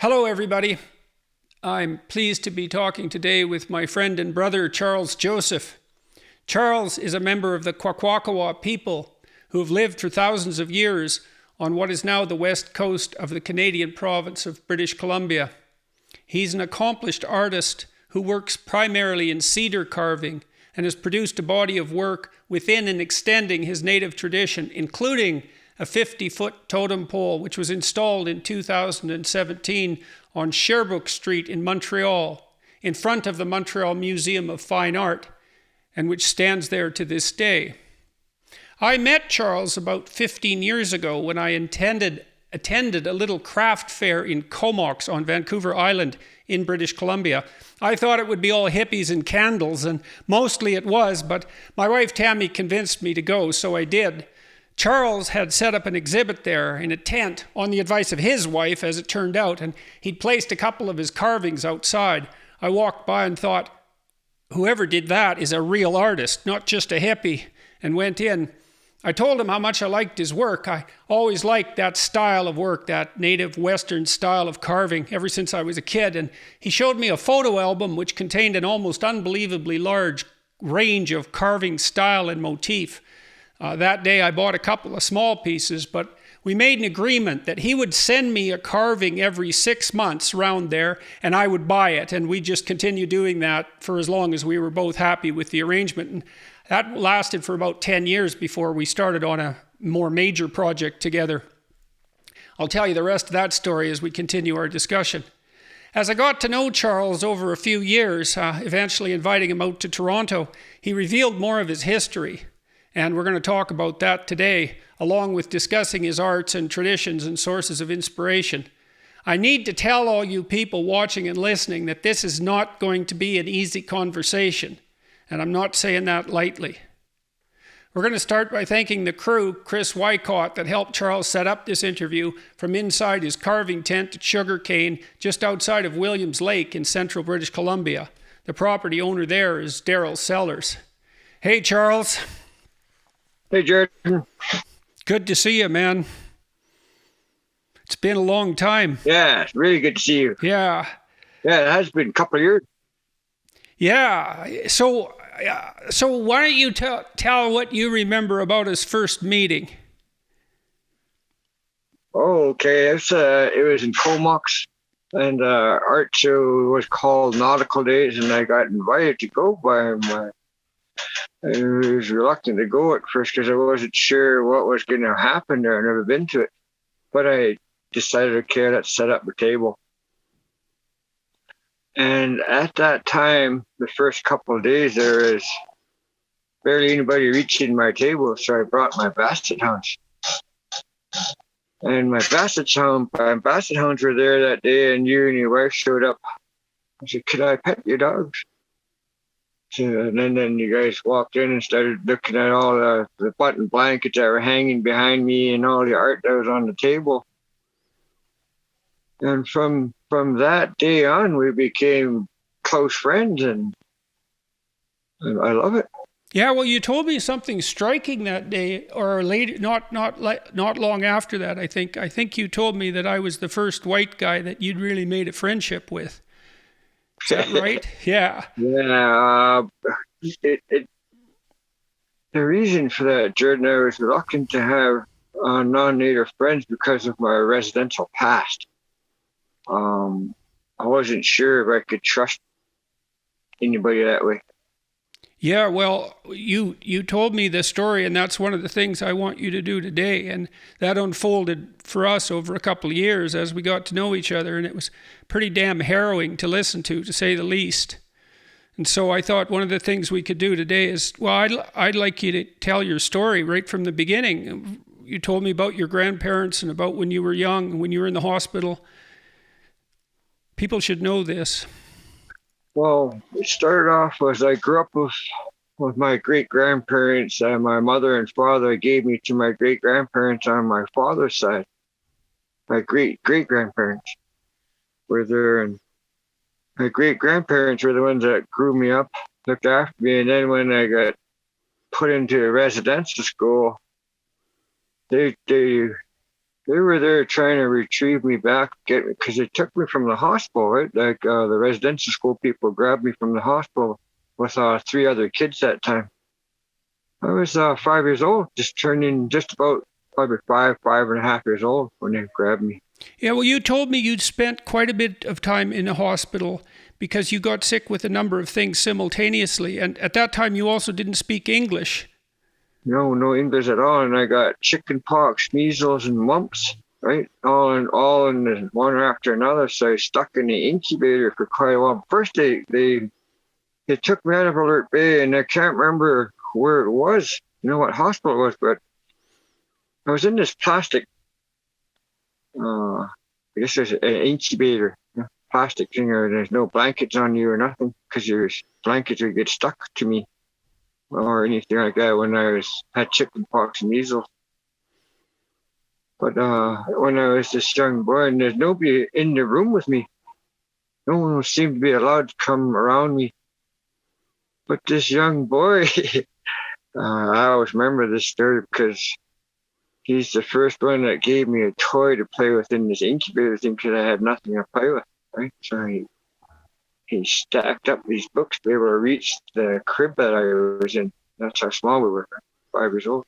Hello, everybody. I'm pleased to be talking today with my friend and brother, Charles Joseph. Charles is a member of the Kwakwaka'wakw people who have lived for thousands of years on what is now the west coast of the Canadian province of British Columbia. He's an accomplished artist who works primarily in cedar carving and has produced a body of work within and extending his native tradition, including a 50-foot totem pole, which was installed in 2017 on Sherbrooke Street in Montreal, in front of the Montreal Museum of Fine Art, and which stands there to this day. I met Charles about 15 years ago when I attended a little craft fair in Comox on Vancouver Island in British Columbia. I thought it would be all hippies and candles, and mostly it was, but my wife Tammy convinced me to go, so I did. Charles had set up an exhibit there in a tent on the advice of his wife, as it turned out, and he'd placed a couple of his carvings outside. I walked by and thought, whoever did that is a real artist, not just a hippie, and went in. I told him how much I liked his work. I always liked that style of work, that native Western style of carving, ever since I was a kid, and he showed me a photo album which contained an almost unbelievably large range of carving style and motif. That day I bought a couple of small pieces, but we made an agreement that he would send me a carving every 6 months around there, and I would buy it, and we just continued doing that for as long as we were both happy with the arrangement. And that lasted for about 10 years before we started on a more major project together. I'll tell you the rest of that story as we continue our discussion. As I got to know Charles over a few years, eventually inviting him out to Toronto, he revealed more of his history. And we're going to talk about that today, along with discussing his arts and traditions and sources of inspiration. I need to tell all you people watching and listening that this is not going to be an easy conversation, and I'm not saying that lightly. We're going to start by thanking the crew, Chris Wycott, that helped Charles set up this interview from inside his carving tent at Sugarcane, just outside of Williams Lake in central British Columbia. The property owner there is Daryl Sellers. Hey, Charles. Hey, Jordan. Good to see you, man. It's been a long time. Yeah, it's really good to see you. Yeah. Yeah, it has been a couple of years. Yeah. So why don't you tell what you remember about his first meeting? Oh, okay. It was in Comox, and art show was called Nautical Days, and I got invited to go by him. I was reluctant to go at first because I wasn't sure what was going to happen there. I'd never been to it. But I decided, okay, let's set up a table. And at that time, the first couple of days, there was barely anybody reaching my table. So I brought my basset hounds. And my basset hounds were there that day, and you and your wife showed up. I said, could I pet your dogs? And then you guys walked in and started looking at all the button blankets that were hanging behind me and all the art that was on the table. And from that day on, we became close friends, and I love it. Yeah, well, you told me something striking that day, or later, not long after that. I think you told me that I was the first white guy that you'd really made a friendship with. Is that right? Yeah. Yeah. The reason for that, Jordan, I was reluctant to have non-native friends because of my residential past. I wasn't sure if I could trust anybody that way. Yeah, well, you told me the story, and that's one of the things I want you to do today. And that unfolded for us over a couple of years as we got to know each other, and it was pretty damn harrowing to listen to say the least. And so I thought one of the things we could do today is, well, I'd like you to tell your story right from the beginning. You told me about your grandparents and about when you were young and when you were in the hospital. People should know this. Well, it started off as I grew up with my great-grandparents, and my mother and father gave me to my great-grandparents on my father's side. My great-great-grandparents were there, and my great-grandparents were the ones that grew me up, looked after me, and then when I got put into residential school, they They were there trying to retrieve me back, get me, because they took me from the hospital, right? Like the residential school people grabbed me from the hospital with 3 other kids that time. I was 5 years old, just turning just about probably 5.5 years old when they grabbed me. Yeah, well, you told me you'd spent quite a bit of time in a hospital because you got sick with a number of things simultaneously. And at that time, you also didn't speak English. No English at all, and I got chicken pox, measles, and mumps, right? All in one after another. So I was stuck in the incubator for quite a while. First, they took me out of Alert Bay, and I can't remember where it was, what hospital it was, but I was in this plastic, I guess there's an incubator, plastic thing, or there's no blankets on you or nothing, because your blankets would get stuck to me or anything like that when I had chicken pox and measles. But when I was this young boy, and there's nobody in the room with me, no one seemed to be allowed to come around me. But this young boy, I always remember this story because he's the first one that gave me a toy to play with in this incubator thing because I had nothing to play with, right? So he stacked up these books to be able to reach the crib that I was in. That's how small we were, 5 years old.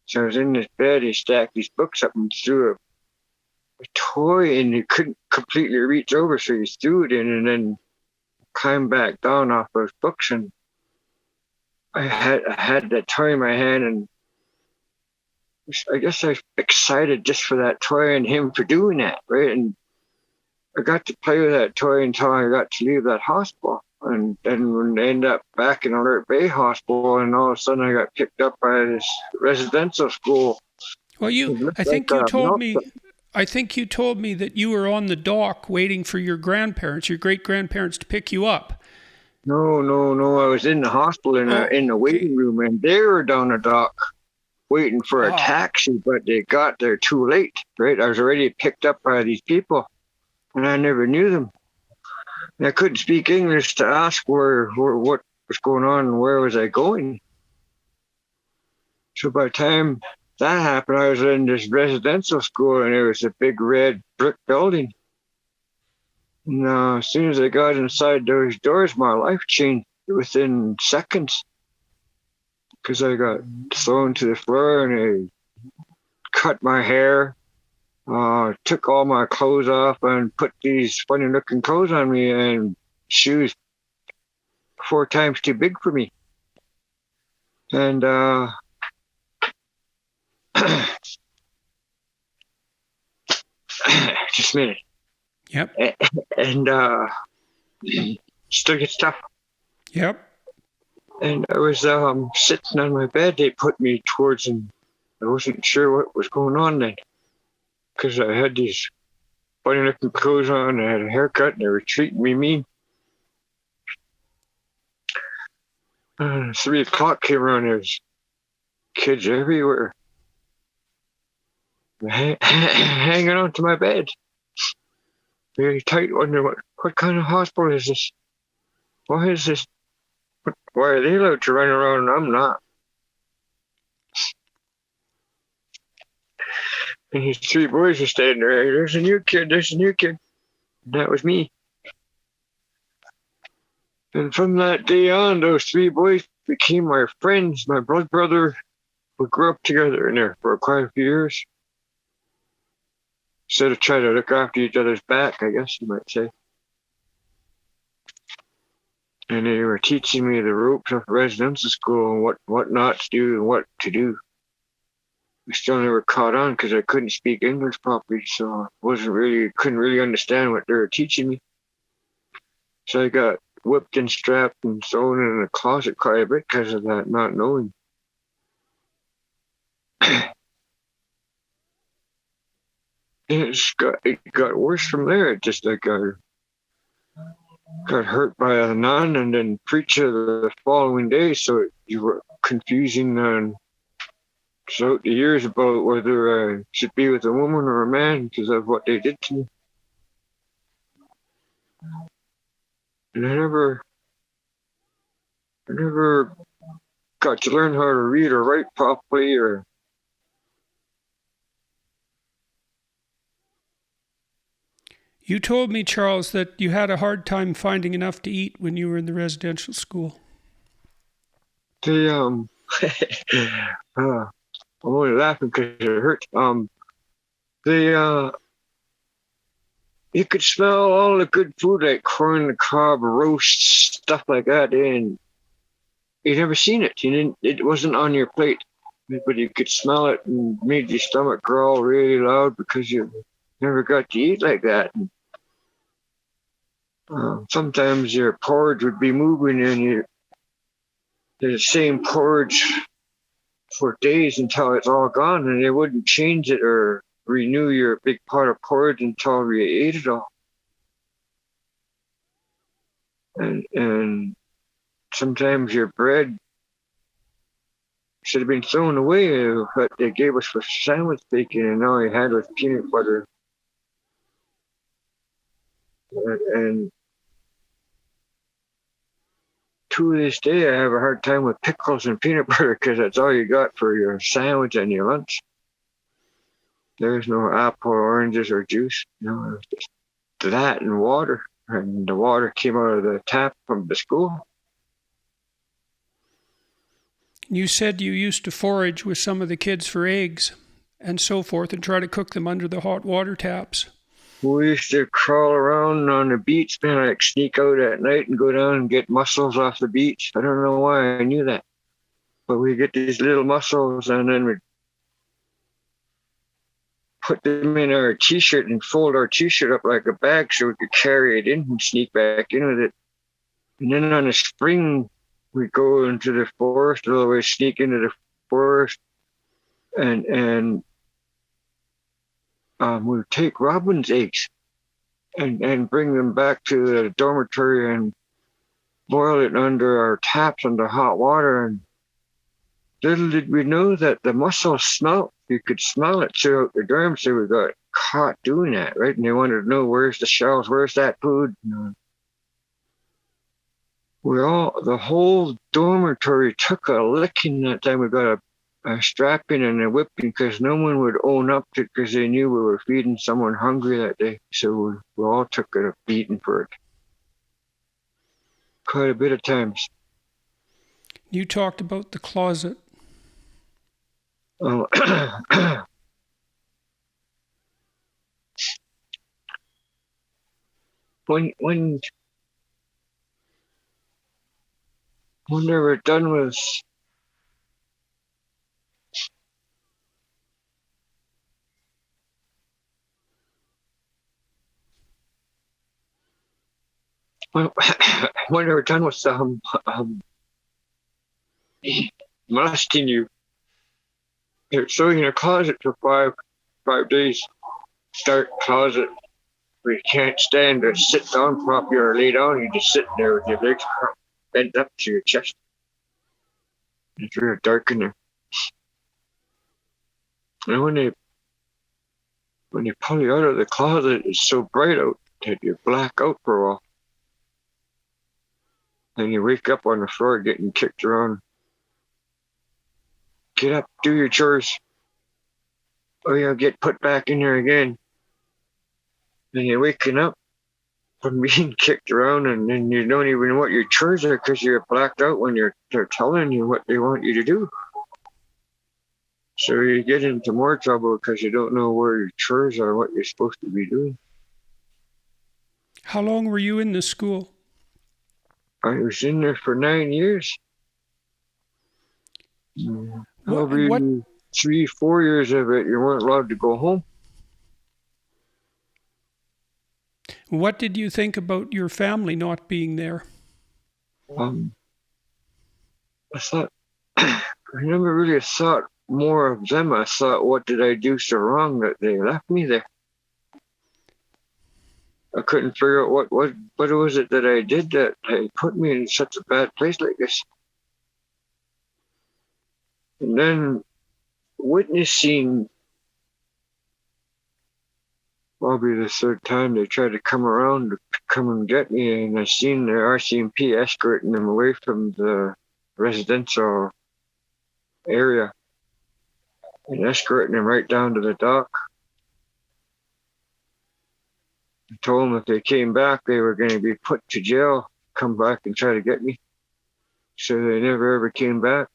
So I was in this bed, he stacked these books up and threw a toy, and he couldn't completely reach over, so he threw it in and then climbed back down off those books. And I had that toy in my hand, and I guess I was excited just for that toy and him for doing that, right? And I got to play with that toy until I got to leave that hospital. And then when I ended up back in Alert Bay Hospital, and all of a sudden I got picked up by this residential school. Well, I think you told me that you were on the dock waiting for your grandparents, your great-grandparents, to pick you up. No. I was in the hospital in the waiting room, and they were down the dock waiting for a taxi, but they got there too late, right? I was already picked up by these people, and I never knew them. And I couldn't speak English to ask what was going on and where was I going. So by the time that happened, I was in this residential school, and it was a big red brick building. And as soon as I got inside those doors, my life changed within seconds, because I got thrown to the floor and they cut my hair, took all my clothes off and put these funny looking clothes on me and shoes 4 times too big for me. And just a minute. Yep. And still gets tough. Yep. And I was sitting on my bed. They put me towards, and I wasn't sure what was going on then, because I had these funny looking clothes on, I had a haircut, and they were treating me mean. 3 o'clock came around, there was kids everywhere hanging on to my bed. Very tight, wondering what kind of hospital is this? Why is this? Why are they allowed to run around and I'm not? And these 3 boys were standing there. Hey, there's a new kid, there's a new kid. And that was me. And from that day on, those 3 boys became my friends. My blood brother. We grew up together in there for quite a few years. Instead of trying to look after each other's back, I guess you might say. And they were teaching me the ropes of residential school and what not to do and what to do. I still never caught on because I couldn't speak English properly, so I couldn't really understand what they were teaching me. So I got whipped and strapped and thrown in a closet quite a bit because of that not knowing. And it got worse from there. It just like got hurt by a nun and then preacher the following day. So you were confusing throughout the years about whether I should be with a woman or a man because of what they did to me. And I never got to learn how to read or write properly or You told me, Charles, that you had a hard time finding enough to eat when you were in the residential school. The I'm only laughing because it hurts. The you could smell all the good food like corn on the cob, roast, stuff like that, and you never seen it. You didn't. It wasn't on your plate, but you could smell it and made your stomach growl really loud because you never got to eat like that. And, sometimes your porridge would be moving and you the same porridge for days until it's all gone, and they wouldn't change it or renew your big pot of porridge until you ate it all. And sometimes your bread should have been thrown away, but they gave us for sandwich bacon, and all you had was peanut butter. And to this day, I have a hard time with pickles and peanut butter because that's all you got for your sandwich and your lunch. There's no apple, oranges, or juice. No, it was just that and water. And the water came out of the tap from the school. You said you used to forage with some of the kids for eggs and so forth and try to cook them under the hot water taps. We used to crawl around on the beach, man, like sneak out at night and go down and get mussels off the beach. I don't know why I knew that. But we get these little mussels and then we'd put them in our T-shirt and fold our T-shirt up like a bag so we could carry it in and sneak back in with it. And then on the spring, we go into the forest, all the way sneak into the forest and we take robin's eggs and bring them back to the dormitory and boil it under our taps under hot water. And little did we know that the mussels smell. You could smell it throughout the dorm, so we got caught doing that, right? And they wanted to know, where's the shells, where's that food? The whole dormitory took a licking that time. We got a strapping and a whipping because no one would own up to it because they knew we were feeding someone hungry that day. So we all took a beating for it. Quite a bit of times. You talked about the closet. Oh, when they were done with when they were done with molesting you, they're throwing you in a closet for five days. Dark closet where you can't stand or sit down properly or lay down. You just sit there with your legs bent up to your chest. It's real dark in there. And when they pull you out of the closet, it's so bright out that you black out for a while. Then you wake up on the floor getting kicked around. Get up, do your chores. Or you'll get put back in there again. Then you're waking up from being kicked around, and then you don't even know what your chores are because you're blacked out when they're telling you what they want you to do. So you get into more trouble because you don't know where your chores are, what you're supposed to be doing. How long were you in the school? I was in there for 9 years. Probably 3-4 years of it, you weren't allowed to go home. What did you think about your family not being there? I never really thought more of them. I thought, what did I do so wrong that they left me there? I couldn't figure out what was it that I did that they put me in such a bad place like this. And then witnessing, probably the third time they tried to come around to come and get me, and I seen the RCMP escorting them away from the residential area and escorting them right down to the dock. told them if they came back, they were going to be put to jail, come back and try to get me. So they never ever came back.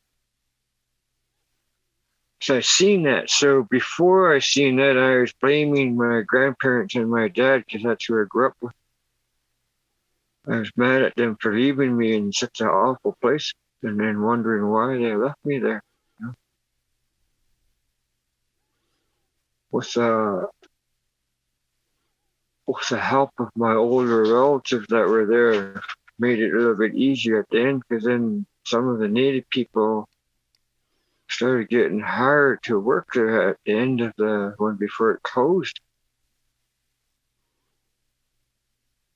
So I seen that. So before I seen that, I was blaming my grandparents and my dad because that's who I grew up with. I was mad at them for leaving me in such an awful place and then wondering why they left me there. You know? With the help of my older relatives that were there, made it a little bit easier at the end, because then some of the native people started getting hired to work there at the end of the one before it closed.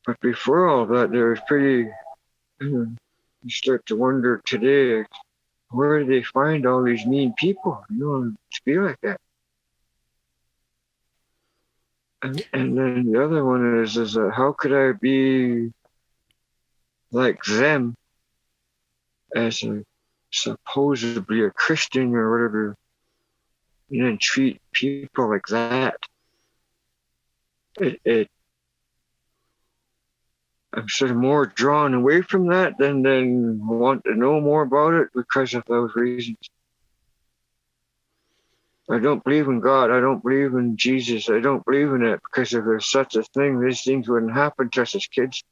But before all that, there was pretty, you start to wonder today, where do they find all these mean people, to be like that? And then the other one is how could I be like them as supposedly a Christian or whatever, and treat people like that? I'm sort of more drawn away from that than want to know more about it because of those reasons. I don't believe in God. I don't believe in Jesus. I don't believe in it because if there's such a thing, these things wouldn't happen to us as kids.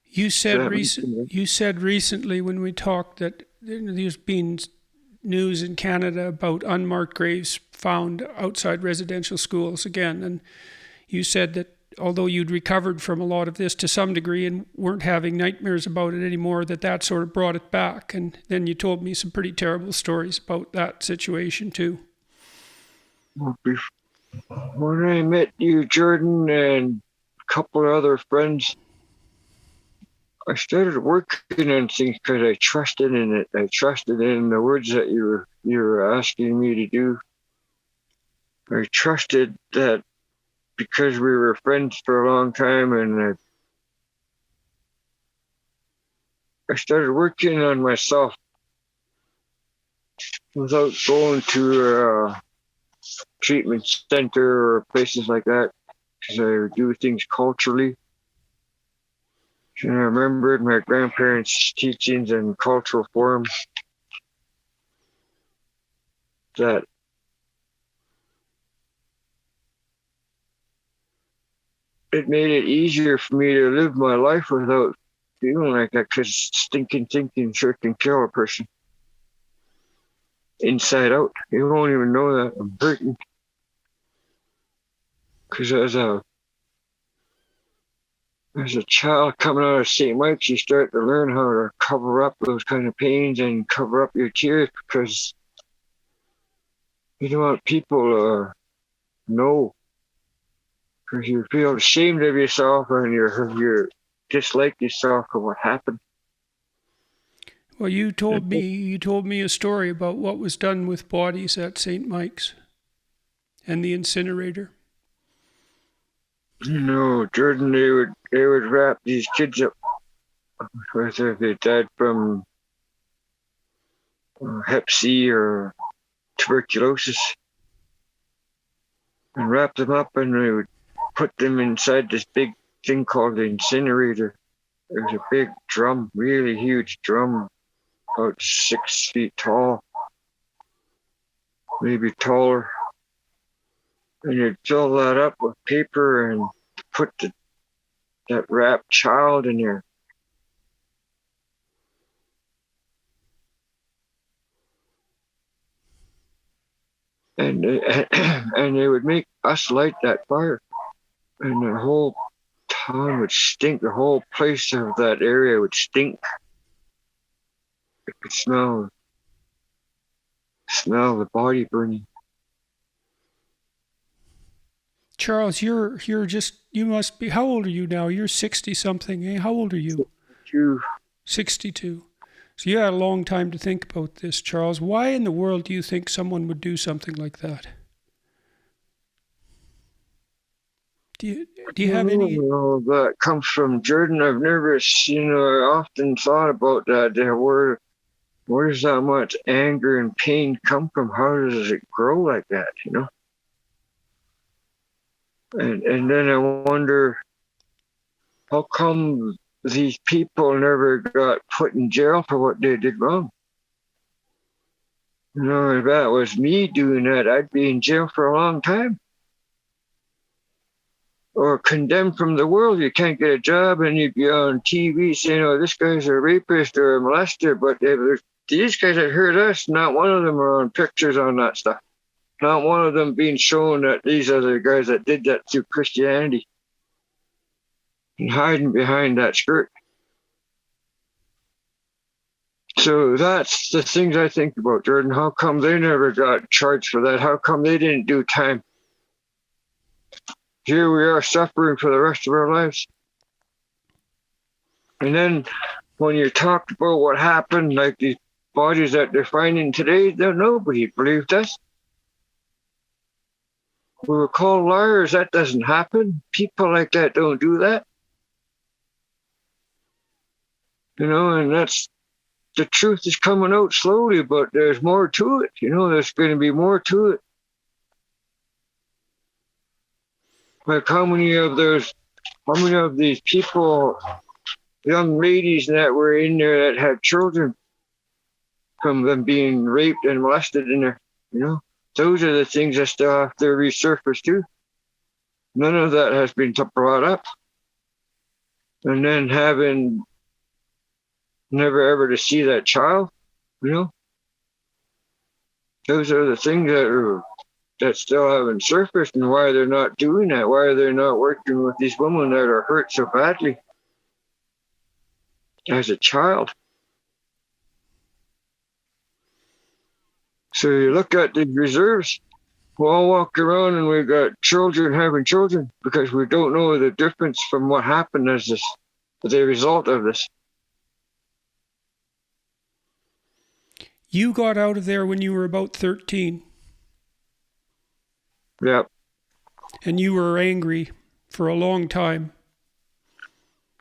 You said recently when we talked that there's been news in Canada about unmarked graves found outside residential schools again, and you said that although you'd recovered from a lot of this to some degree and weren't having nightmares about it anymore, that sort of brought it back. And then you told me some pretty terrible stories about that situation too. When I met you, Jordan, and a couple of other friends, I started working on things because I trusted in it. I trusted in the words that you were asking me to do. I trusted that because we were friends for a long time, and I started working on myself without going to a treatment center or places like that, because I would do things culturally. And I remembered my grandparents' teachings and cultural forms that it made it easier for me to live my life without feeling like that, because stinking thinking sure can kill a person inside out. You won't even know that I'm hurting. Because as a child coming out of St. Mike's, you start to learn how to cover up those kind of pains and cover up your tears, because you don't want people to know. Because you feel ashamed of yourself and you dislike yourself for what happened. Well, you told me a story about what was done with bodies at St. Mike's and the incinerator. Jordan, they would wrap these kids up, whether they died from Hep C or tuberculosis, and wrap them up, and they would put them inside this big thing called the incinerator. It was a big drum, really huge drum, about 6 feet tall, maybe taller. And you'd fill that up with paper and put that wrapped child in there. And they would make us light that fire. And the whole town would stink. The whole place of that area would stink. You could smell the body burning. Charles, you must be, how old are you now? You're 60 something, eh? How old are you? 62. So you had a long time to think about this, Charles. Why in the world do you think someone would do something like that? Do you have any? That comes from Jordan. I've never, I often thought about that. Where does that much anger and pain come from? How does it grow like that, And then I wonder, how come these people never got put in jail for what they did wrong? You know, if that was me doing that, I'd be in jail for a long time. Or condemned from the world. You can't get a job and you'd be on TV saying, oh, this guy's a rapist or a molester. But these guys that hurt us, not one of them are on pictures on that stuff. Not one of them being shown that these are the guys that did that through Christianity and hiding behind that skirt. So that's the things I think about, Jordan. How come they never got charged for that? How come they didn't do time? Here we are suffering for the rest of our lives. And then when you talked about what happened, like these bodies that they're finding today, nobody believed us. We were called liars. That doesn't happen. People like that don't do that. You know, and that's the truth is coming out slowly, but there's more to it. You know, there's going to be more to it. Like how many of these people, young ladies that were in there that had children from them being raped and molested in there, you know? Those are the things that still have to resurface too. None of that has been brought up. And then having never ever to see that child, you know? Those are the things that still haven't surfaced, and why they're not doing that, why they're not working with these women that are hurt so badly as a child. So you look at the reserves, we all walk around and we've got children having children because we don't know the difference from what happened as the result of this. You got out of there when you were about 13. Yep. And you were angry for a long time.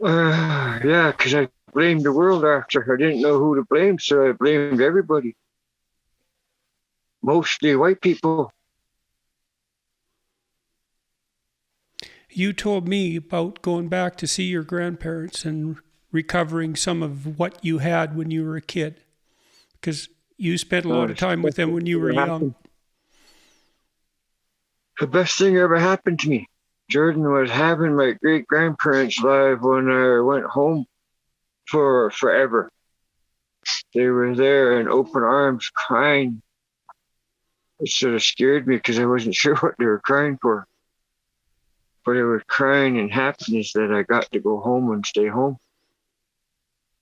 Yeah, because I blamed the world after. I didn't know who to blame, so I blamed everybody. Mostly white people. You told me about going back to see your grandparents and recovering some of what you had when you were a kid. Because you spent a lot of time with them when you were young. The best thing ever happened to me, Jordan, was having my great-grandparents live when I went home for forever. They were there in open arms crying. It sort of scared me because I wasn't sure what they were crying for. But I was crying in happiness that I got to go home and stay home.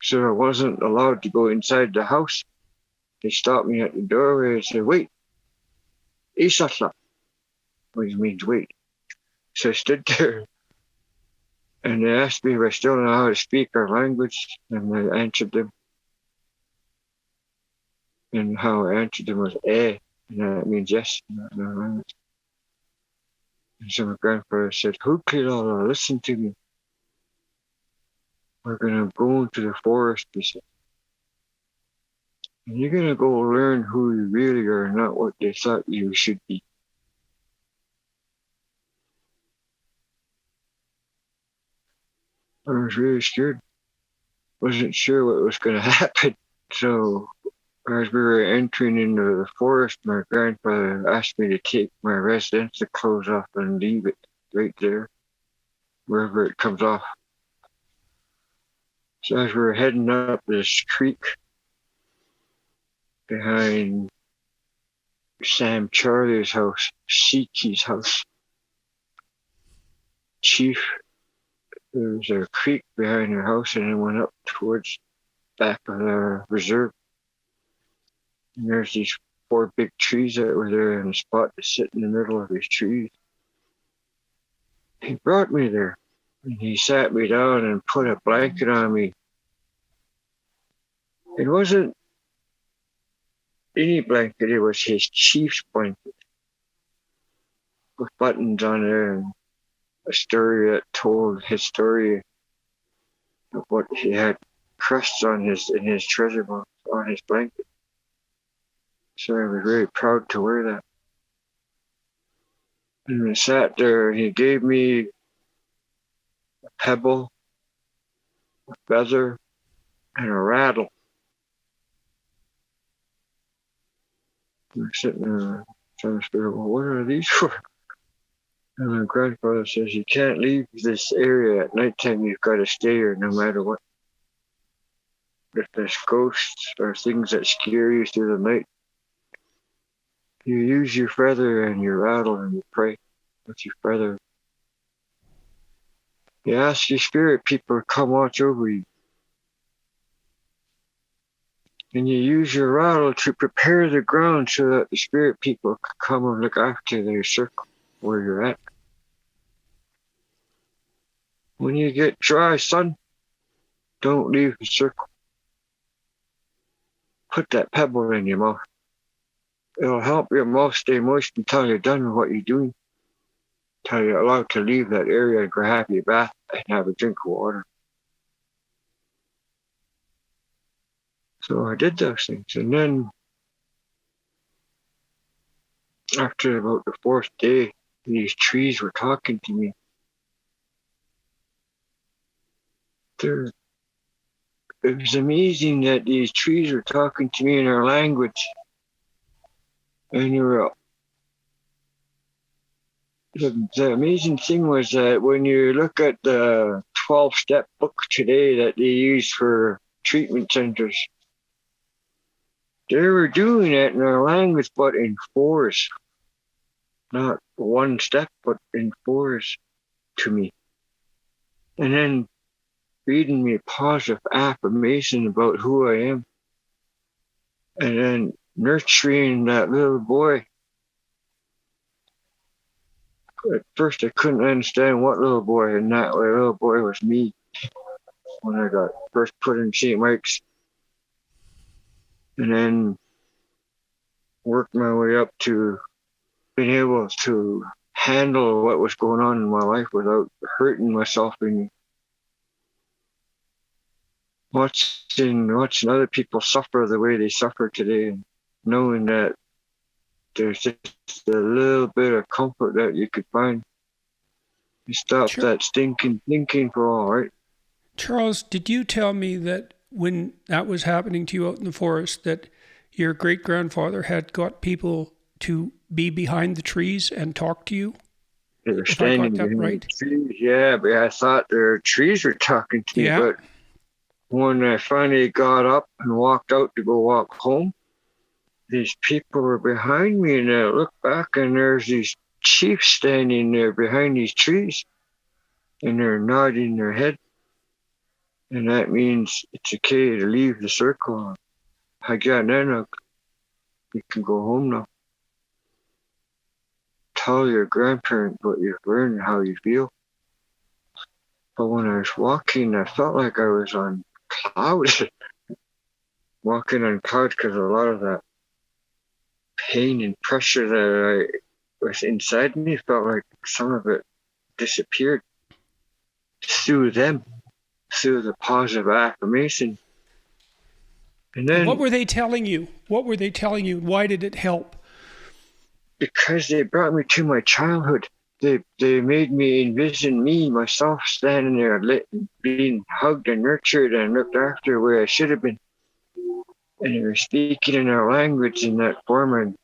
So I wasn't allowed to go inside the house. They stopped me at the doorway and said, wait, Isasla, which means wait. So I stood there and they asked me if I still know how to speak our language, and I answered them. And how I answered them was and that means yes in our language. And so my grandfather said, Hukilala, listen to me. We're going to go into the forest, he said. And you're going to go learn who you really are, not what they thought you should be. I was really scared. Wasn't sure what was going to happen. So as we were entering into the forest, my grandfather asked me to take my residential clothes off and leave it right there, wherever it comes off. So as we were heading up this creek behind Sam Charlie's house, Siki's house, Chief, there was a creek behind her house, and it went up towards back of the reserve. And there's these 4 big trees that were there, and a spot to sit in the middle of these trees. He brought me there, and he sat me down and put a blanket on me. It wasn't any blanket, it was his chief's blanket with buttons on there and a story that told his story of what he had crusts on in his treasure box on his blanket. So I was very proud to wear that. And I sat there, and he gave me a pebble, a feather, and a rattle. And I'm sitting there trying to figure out, well, what are these for? And my grandfather says, you can't leave this area at nighttime. You've got to stay here no matter what. If there's ghosts or things that scare you through the night, you use your feather and your rattle and you pray with your feather. You ask your spirit people to come watch over you. And you use your rattle to prepare the ground so that the spirit people can come and look after their circle where you're at. When you get dry, son, don't leave the circle. Put that pebble in your mouth. It'll help your mouth stay moist until you're done with what you're doing. Until you're allowed to leave that area and go have your bath and have a drink of water. So I did those things. And then after about the fourth day, these trees were talking to me. It was amazing that these trees were talking to me in our language. And the amazing thing was that when you look at the 12-step book today that they use for treatment centers, they were doing it in our language, but in fours. Not one step, but in fours to me. And then reading me positive affirmation about who I am. And then nurturing that little boy. At first I couldn't understand what little boy, and that little boy was me when I got first put in St. Mike's. And then worked my way up to being able to handle what was going on in my life without hurting myself and watching other people suffer the way they suffer today, and knowing that there's just a little bit of comfort that you could find. You stop that stinking thinking for all, right? Charles, did you tell me that when that was happening to you out in the forest, that your great-grandfather had got people to be behind the trees and talk to you? They were standing behind the trees, yeah, but I thought their trees were talking to me, but when I finally got up and walked out to go walk home, these people were behind me, and I looked back and there's these chiefs standing there behind these trees, and they're nodding their head. And that means it's okay to leave the circle. Hagananuk, you can go home now. Tell your grandparents what you've learned and how you feel. But when I was walking, I felt like I was on clouds. Walking on clouds, because a lot of that pain and pressure that was inside me felt like some of it disappeared through them, through the positive affirmation. And then, what were they telling you? What were they telling you? Why did it help? Because they brought me to my childhood. They made me envision myself standing there being hugged and nurtured and looked after where I should have been. And they were speaking in our language in that form. And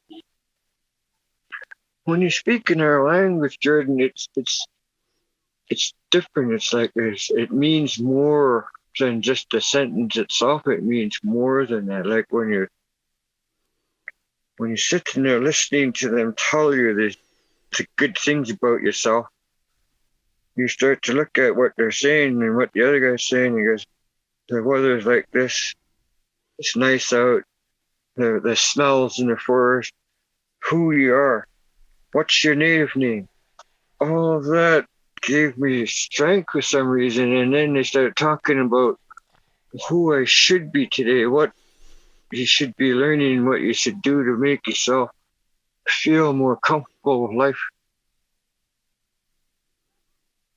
when you speak in our language, Jordan, it's different. It's like it means more than just the sentence itself. It means more than that. Like when you're sitting there listening to them tell you the good things about yourself, you start to look at what they're saying and what the other guy's saying. He goes, the weather's like this. It's nice out. The smells in the forest. Who you are. What's your native name? All of that gave me strength for some reason. And then they started talking about who I should be today, what you should be learning, what you should do to make yourself feel more comfortable with life.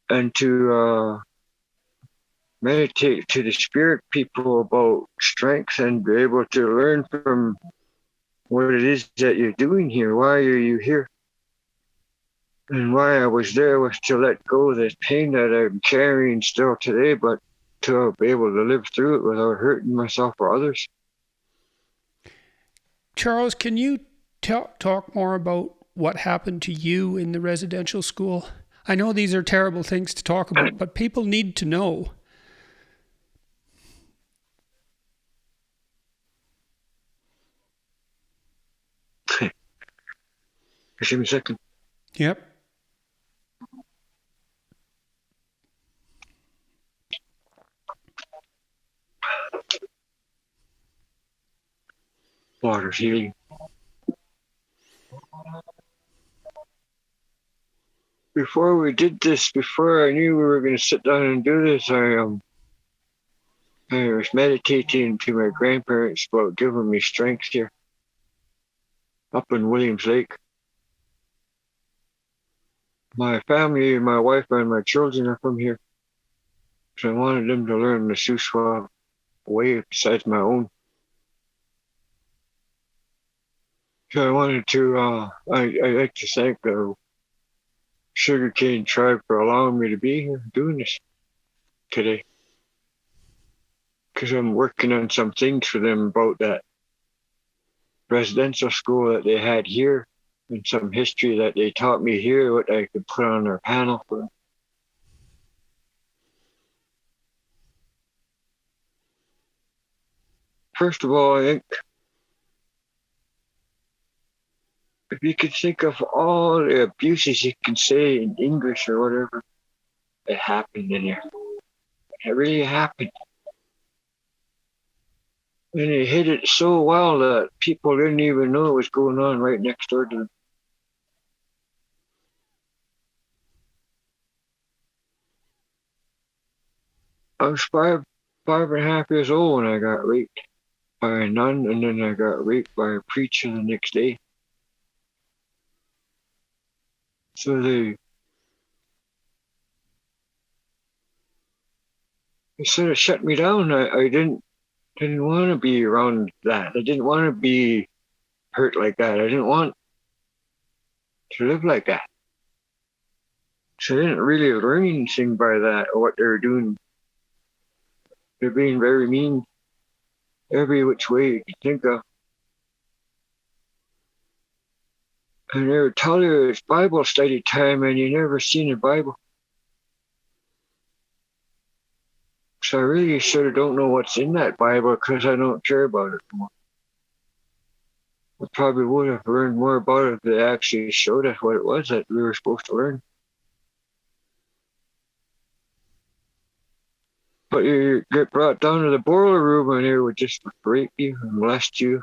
And to meditate to the spirit people about strength and be able to learn from what it is that you're doing here. Why are you here? And why I was there was to let go of this pain that I'm carrying still today, but to be able to live through it without hurting myself or others. Charles, can you talk more about what happened to you in the residential school? I know these are terrible things to talk about, but people need to know. Give me a second. Yep. Water's healing. Before we did this, before I knew we were going to sit down and do this, I was meditating to my grandparents about giving me strength here up in Williams Lake. My family, my wife, and my children are from here. So I wanted them to learn the Shuswap way besides my own. So I wanted to, I like to thank the Sugarcane Tribe for allowing me to be here doing this today. Because I'm working on some things for them about that residential school that they had here and some history that they taught me here, what I could put on their panel for them. First of all, I think if you could think of all the abuses you can say in English or whatever, it happened in here. It really happened. And they hid it so well that people didn't even know what was going on right next door to them. I was five and a half years old when I got raped by a nun, and then I got raped by a preacher the next day. So they sort of shut me down. I didn't want to be around that. I didn't want to be hurt like that. I didn't want to live like that. So I didn't really learn anything by that or what they were doing. They're being very mean every which way you can think of. And they would tell you it's Bible study time and you never seen a Bible. So I really sort of don't know what's in that Bible because I don't care about it anymore. I probably would have learned more about it if they actually showed us what it was that we were supposed to learn. But you get brought down to the boiler room and they would just rape you and molest you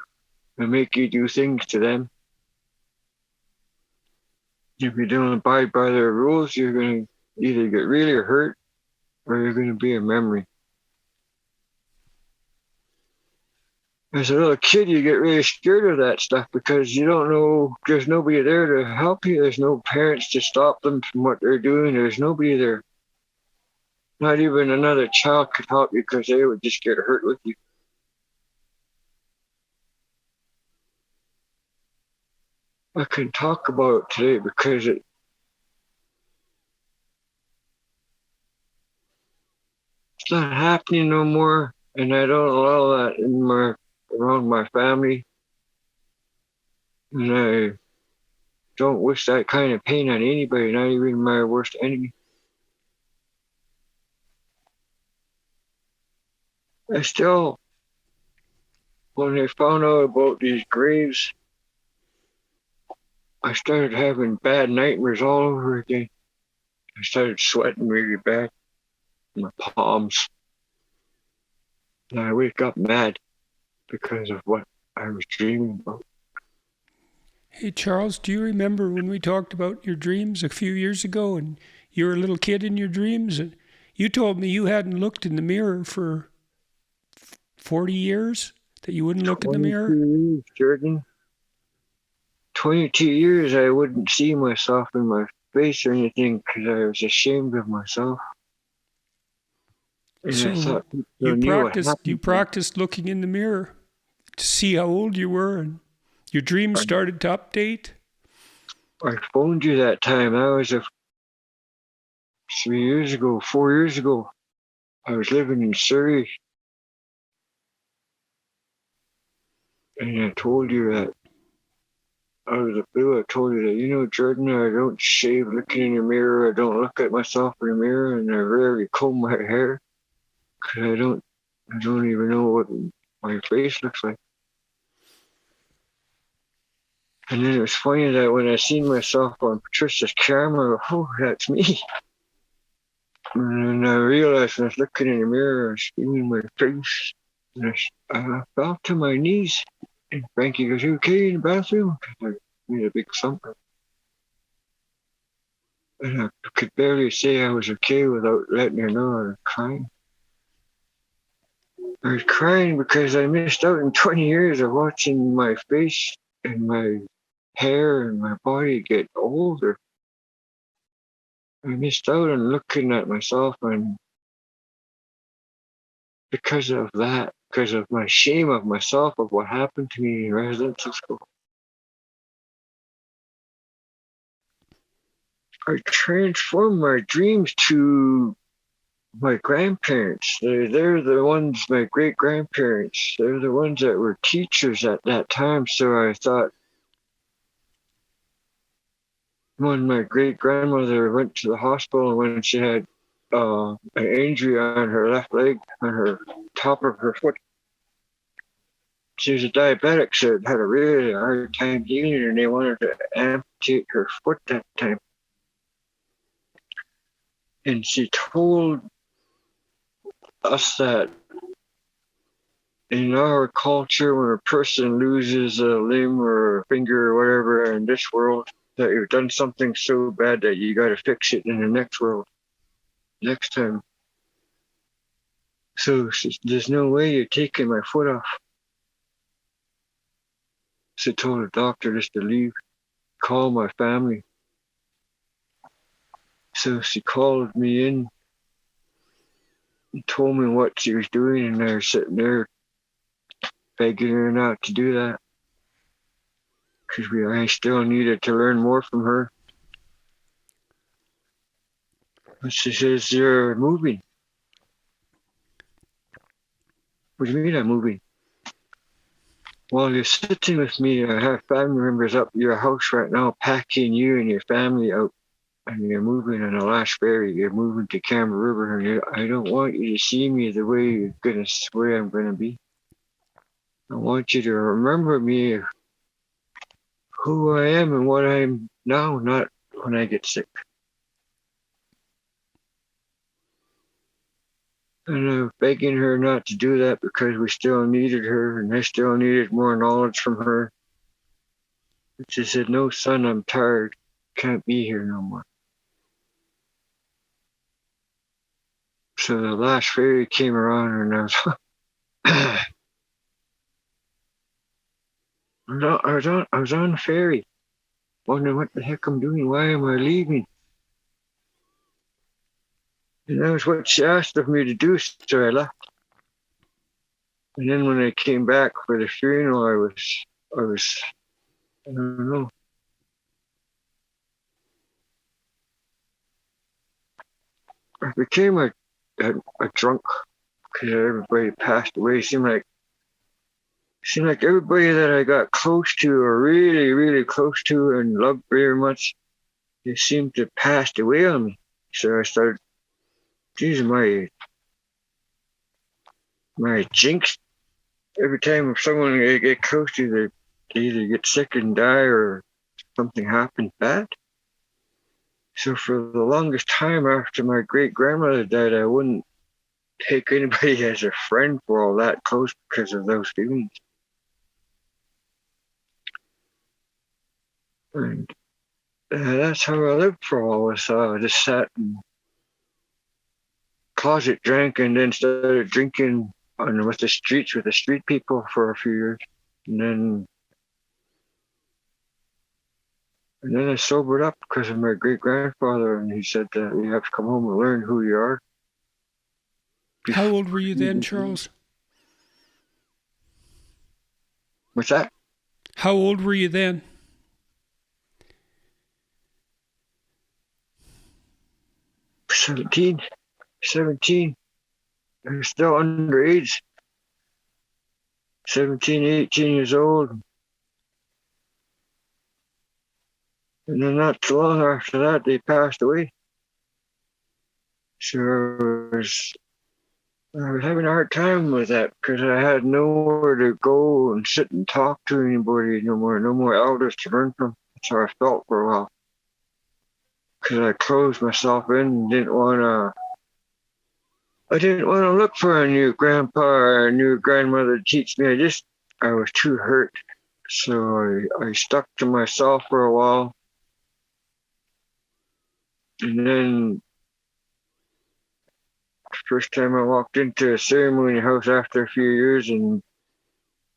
and make you do things to them. If you don't abide by their rules, you're going to either get really hurt or you're going to be a memory. As a little kid, you get really scared of that stuff because you don't know, there's nobody there to help you. There's no parents to stop them from what they're doing. There's nobody there. Not even another child could help you because they would just get hurt with you. I can talk about it today because it's not happening no more, and I don't allow that around my family, and I don't wish that kind of pain on anybody, not even my worst enemy. I still, when they found out about these graves, I started having bad nightmares all over again. I started sweating really bad, my palms. And I wake up mad because of what I was dreaming about. Hey, Charles, do you remember when we talked about your dreams a few years ago and you were a little kid in your dreams? And you told me you hadn't looked in the mirror for 40 years, that you wouldn't look in the mirror? 22 years, Jordan. 22 years I wouldn't see myself in my face or anything because I was ashamed of myself. And So I thought you practiced looking in the mirror to see how old you were, and your dreams started to update? I phoned you that time. That was 3 years ago, 4 years ago. I was living in Surrey, and I told you that out of the blue. I told you that, Jordan, I don't shave looking in the mirror. I don't look at myself in the mirror, and I rarely comb my hair because I don't even know what my face looks like. And then it was funny that when I seen myself on Patricia's camera, oh, that's me. And I realized when I was looking in the mirror, I was feeling my face. And I fell to my knees. And Frankie goes, "You okay in the bathroom?" I made a big thump. And I could barely say I was okay without letting her know I was crying. I was crying because I missed out in 20 years of watching my face and my hair and my body get older. I missed out on looking at myself, and because of that, because of my shame of myself, of what happened to me in residential school, I transformed my dreams to my grandparents. They're the ones, my great grandparents. They're the ones that were teachers at that time. So I thought, when my great grandmother went to the hospital when she had an injury on her left leg, on her top of her foot. She was a diabetic, so it had a really hard time healing, and they wanted to amputate her foot that time. And she told us that in our culture, when a person loses a limb or a finger or whatever in this world, that you've done something so bad that you got to fix it in the next world, next time. So there's no way you're taking my foot off. She told the doctor just to leave, call my family. So she called me in and told me what she was doing, and I was sitting there begging her not to do that because I still needed to learn more from her. And she says, "You're moving." What do you mean I'm moving? While you're sitting with me, I have family members up your house right now packing you and your family out, and you're moving on the last ferry. You're moving to Canberra River, and I don't want you to see me the way I'm gonna be. I want you to remember me, who I am and what I am now, not when I get sick. And I was begging her not to do that because we still needed her, and I still needed more knowledge from her. But she said, "No, son, I'm tired. Can't be here no more." So the last ferry came around, and I was on the ferry, wondering what the heck I'm doing. Why am I leaving? And that was what she asked of me to do, so I left. And then when I came back for the funeral, I don't know. I became a drunk because everybody passed away. It seemed like everybody that I got close to, or really, really close to and loved very much, they seemed to pass away on me. So I started, geez, my jinx. Every time someone I get close to, they either get sick and die or something happens bad. So for the longest time after my great grandmother died, I wouldn't take anybody as a friend for all that close because of those feelings. And that's how I lived for all this. I just sat and closet drank, and then started drinking with the street people for a few years. And then I sobered up because of my great grandfather, and he said that you have to come home and learn who you are. How old were you then, Charles? What's that? How old were you then? 17, 17. I was still underage. 17, 18 years old. And then not too long after that, they passed away. So I was having a hard time with that because I had nowhere to go and sit and talk to anybody no more elders to learn from. That's how I felt for a while. Because I closed myself in and I didn't want to look for a new grandpa or a new grandmother to teach me. I was too hurt. So I stuck to myself for a while. And then the first time I walked into a ceremony house after a few years and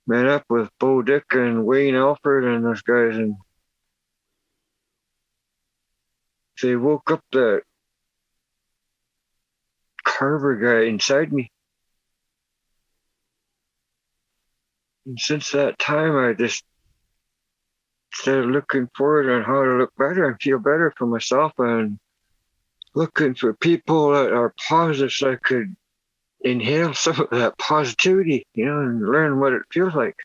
met up with Bo Dick and Wayne Alford and those guys, and they woke up the carver guy inside me. And since that time, I just started looking forward on how to look better and feel better for myself and looking for people that are positive so I could inhale some of that positivity, and learn what it feels like.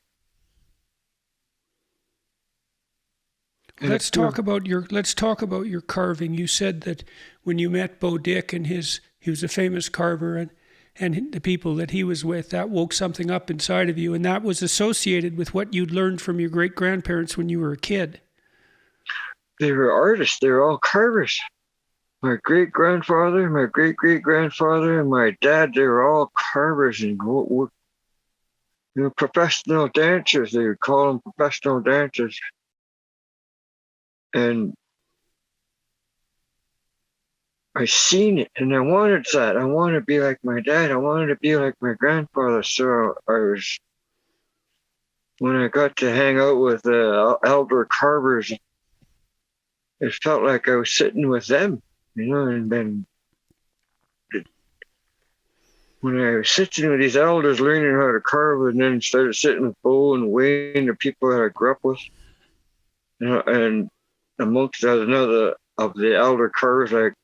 Let's talk about your carving. You said that when you met Bo Dick and he was a famous carver and the people that he was with, that woke something up inside of you, and that was associated with what you'd learned from your great-grandparents when you were a kid. They were artists. They were all carvers. My great-grandfather, my great-great-grandfather, and my dad, they were all carvers and professional dancers. They would call them professional dancers. And I seen it, and I wanted that. I wanted to be like my dad. I wanted to be like my grandfather. So when I got to hang out with the elder carvers, it felt like I was sitting with them, and then when I was sitting with these elders learning how to carve, and then started sitting with Bo and Wayne, the people that I grew up with, and amongst another of the elder carvers like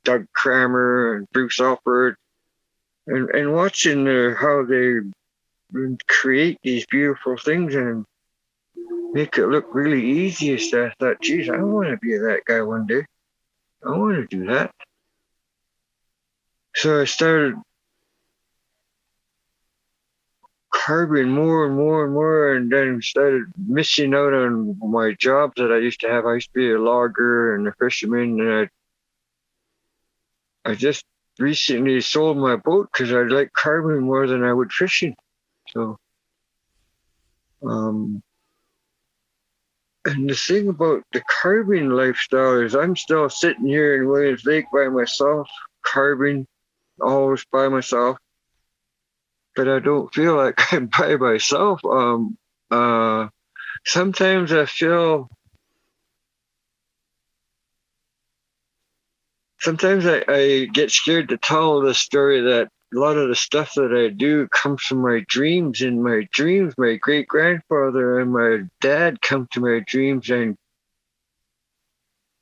Doug Kramer and Bruce Alford, and watching how they create these beautiful things and make it look really easy. So I thought, geez, I want to be that guy one day. I want to do that. So I started carving more and more and more, and then started missing out on my jobs that I used to have. I used to be a logger and a fisherman, and I just recently sold my boat because I like carving more than I would fishing. So, and the thing about the carving lifestyle is I'm still sitting here in Williams Lake by myself, carving, always by myself. But I don't feel like I'm by myself. Sometimes I feel. Sometimes I get scared to tell the story that a lot of the stuff that I do comes from my dreams. In my dreams, my great-grandfather and my dad come to my dreams, and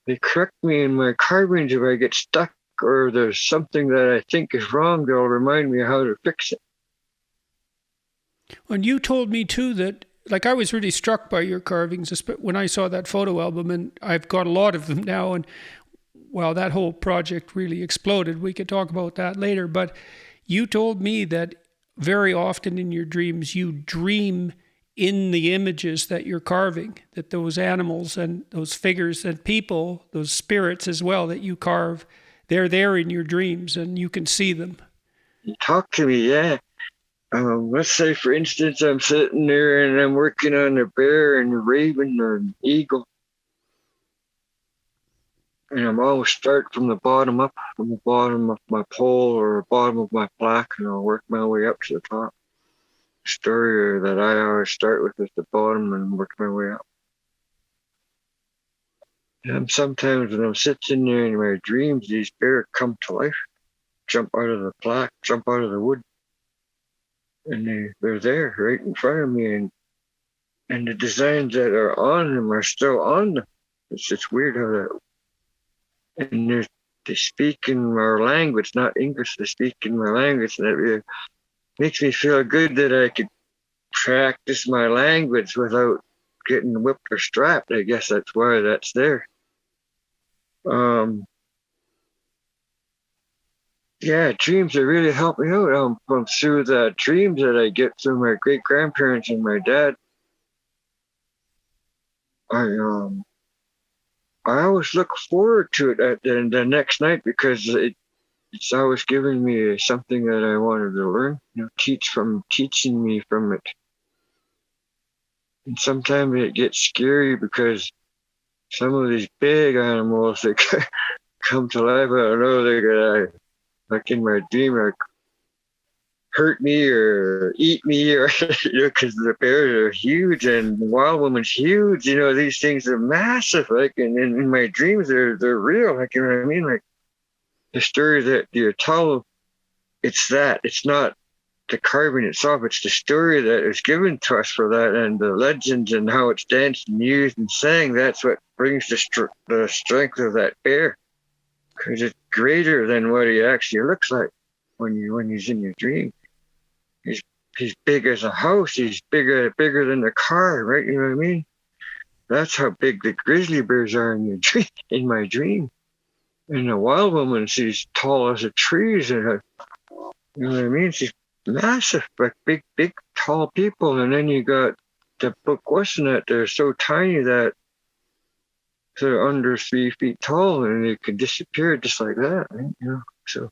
they correct me in my carvings if I get stuck or there's something that I think is wrong. They'll remind me how to fix it. And you told me too that, like, I was really struck by your carvings when I saw that photo album, and I've got a lot of them now. And well, that whole project really exploded. We could talk about that later. But you told me that very often in your dreams, you dream in the images that you're carving, that those animals and those figures and people, those spirits as well that you carve, they're there in your dreams and you can see them. You talk to me, yeah. Let's say, for instance, I'm sitting there and I'm working on a bear and a raven or an eagle. And I'm always start from the bottom up, from the bottom of my pole or bottom of my plaque, and I'll work my way up to the top. The story that I always start with is the bottom and work my way up. And sometimes when I'm sitting there in my dreams, these bears come to life, jump out of the plaque, jump out of the wood. And they're there right in front of me, and the designs that are on them are still on them. It's just weird how that. And they speak in our language, not English. They speak in my language, and it makes me feel good that I could practice my language without getting whipped or strapped. I guess that's why that's there. Yeah, dreams that really help me out. From through the dreams that I get through my great grandparents and my dad. I always look forward to it at the next night because it's always giving me something that I wanted to learn. Teaching me from it. And sometimes it gets scary because some of these big animals that come to life, I don't know, they're gonna, like in my dream, like hurt me or eat me, or because the bears are huge and the wild woman's huge. These things are massive. Like in my dreams, they're real. Like, you know what I mean? Like the story that you tell, it's not the carving itself. It's the story that is given to us for that, and the legends and how it's danced and used and sang. That's what brings the strength of that bear, because it's greater than what he actually looks like when he's in your dream. He's big as a house. He's bigger than a car, right? You know what I mean? That's how big the grizzly bears are in your dream. In my dream, and the wild woman, she's tall as the trees, and you know what I mean? She's massive, like big, tall people. And then you got the book Western that they're so tiny that they're under 3 feet tall, and they can disappear just like that, right? So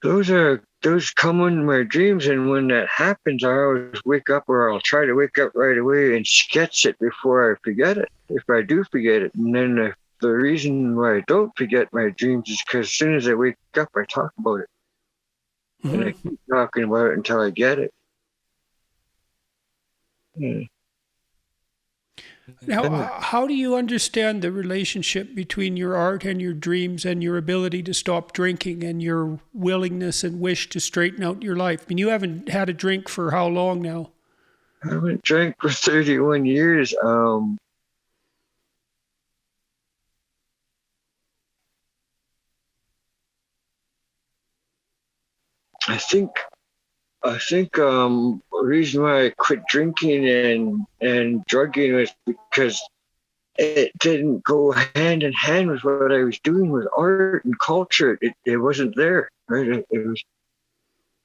those come in my dreams, and when that happens, I always wake up, or I'll try to wake up right away and sketch it before I forget it, if I do forget it. And then the reason why I don't forget my dreams is because as soon as I wake up, I talk about it. Mm-hmm. And I keep talking about it until I get it. Yeah. Now, how do you understand the relationship between your art and your dreams and your ability to stop drinking and your willingness and wish to straighten out your life? I mean, you haven't had a drink for how long now? I haven't drank for 31 years. I think the reason why I quit drinking and drugging was because it didn't go hand in hand with what I was doing with art and culture. It wasn't there, right?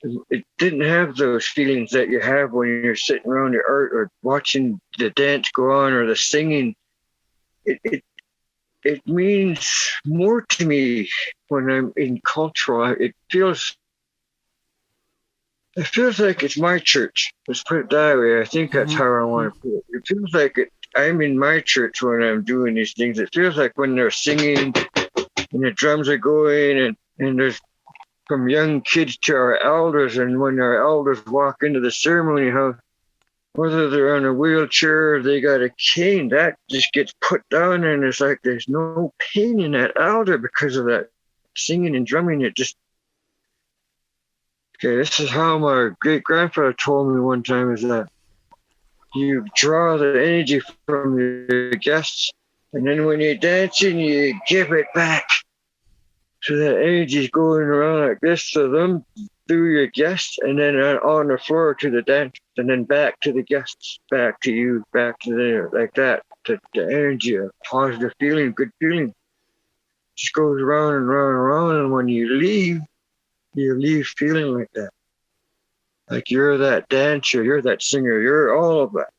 It didn't have those feelings that you have when you're sitting around your art or watching the dance go on or the singing. It means more to me when I'm in cultural. It feels like it's my church. Let's put it that way. I think that's how I want to put it. It feels like I'm in my church when I'm doing these things. It feels like when they're singing and the drums are going and there's from young kids to our elders, and when our elders walk into the ceremony, how whether they're on a wheelchair or they got a cane, that just gets put down, and it's like there's no pain in that elder because of that singing and drumming. It just Okay, this is how my great-grandfather told me one time, is that you draw the energy from your guests, and then when you're dancing, you give it back. So that energy is going around like this to them, through your guests, and then on the floor to the dance, and then back to the guests, back to you, back to them, like that. The energy, a positive feeling, good feeling, just goes around and around and around, and when you leave feeling like that. Like you're that dancer, you're that singer, you're all of that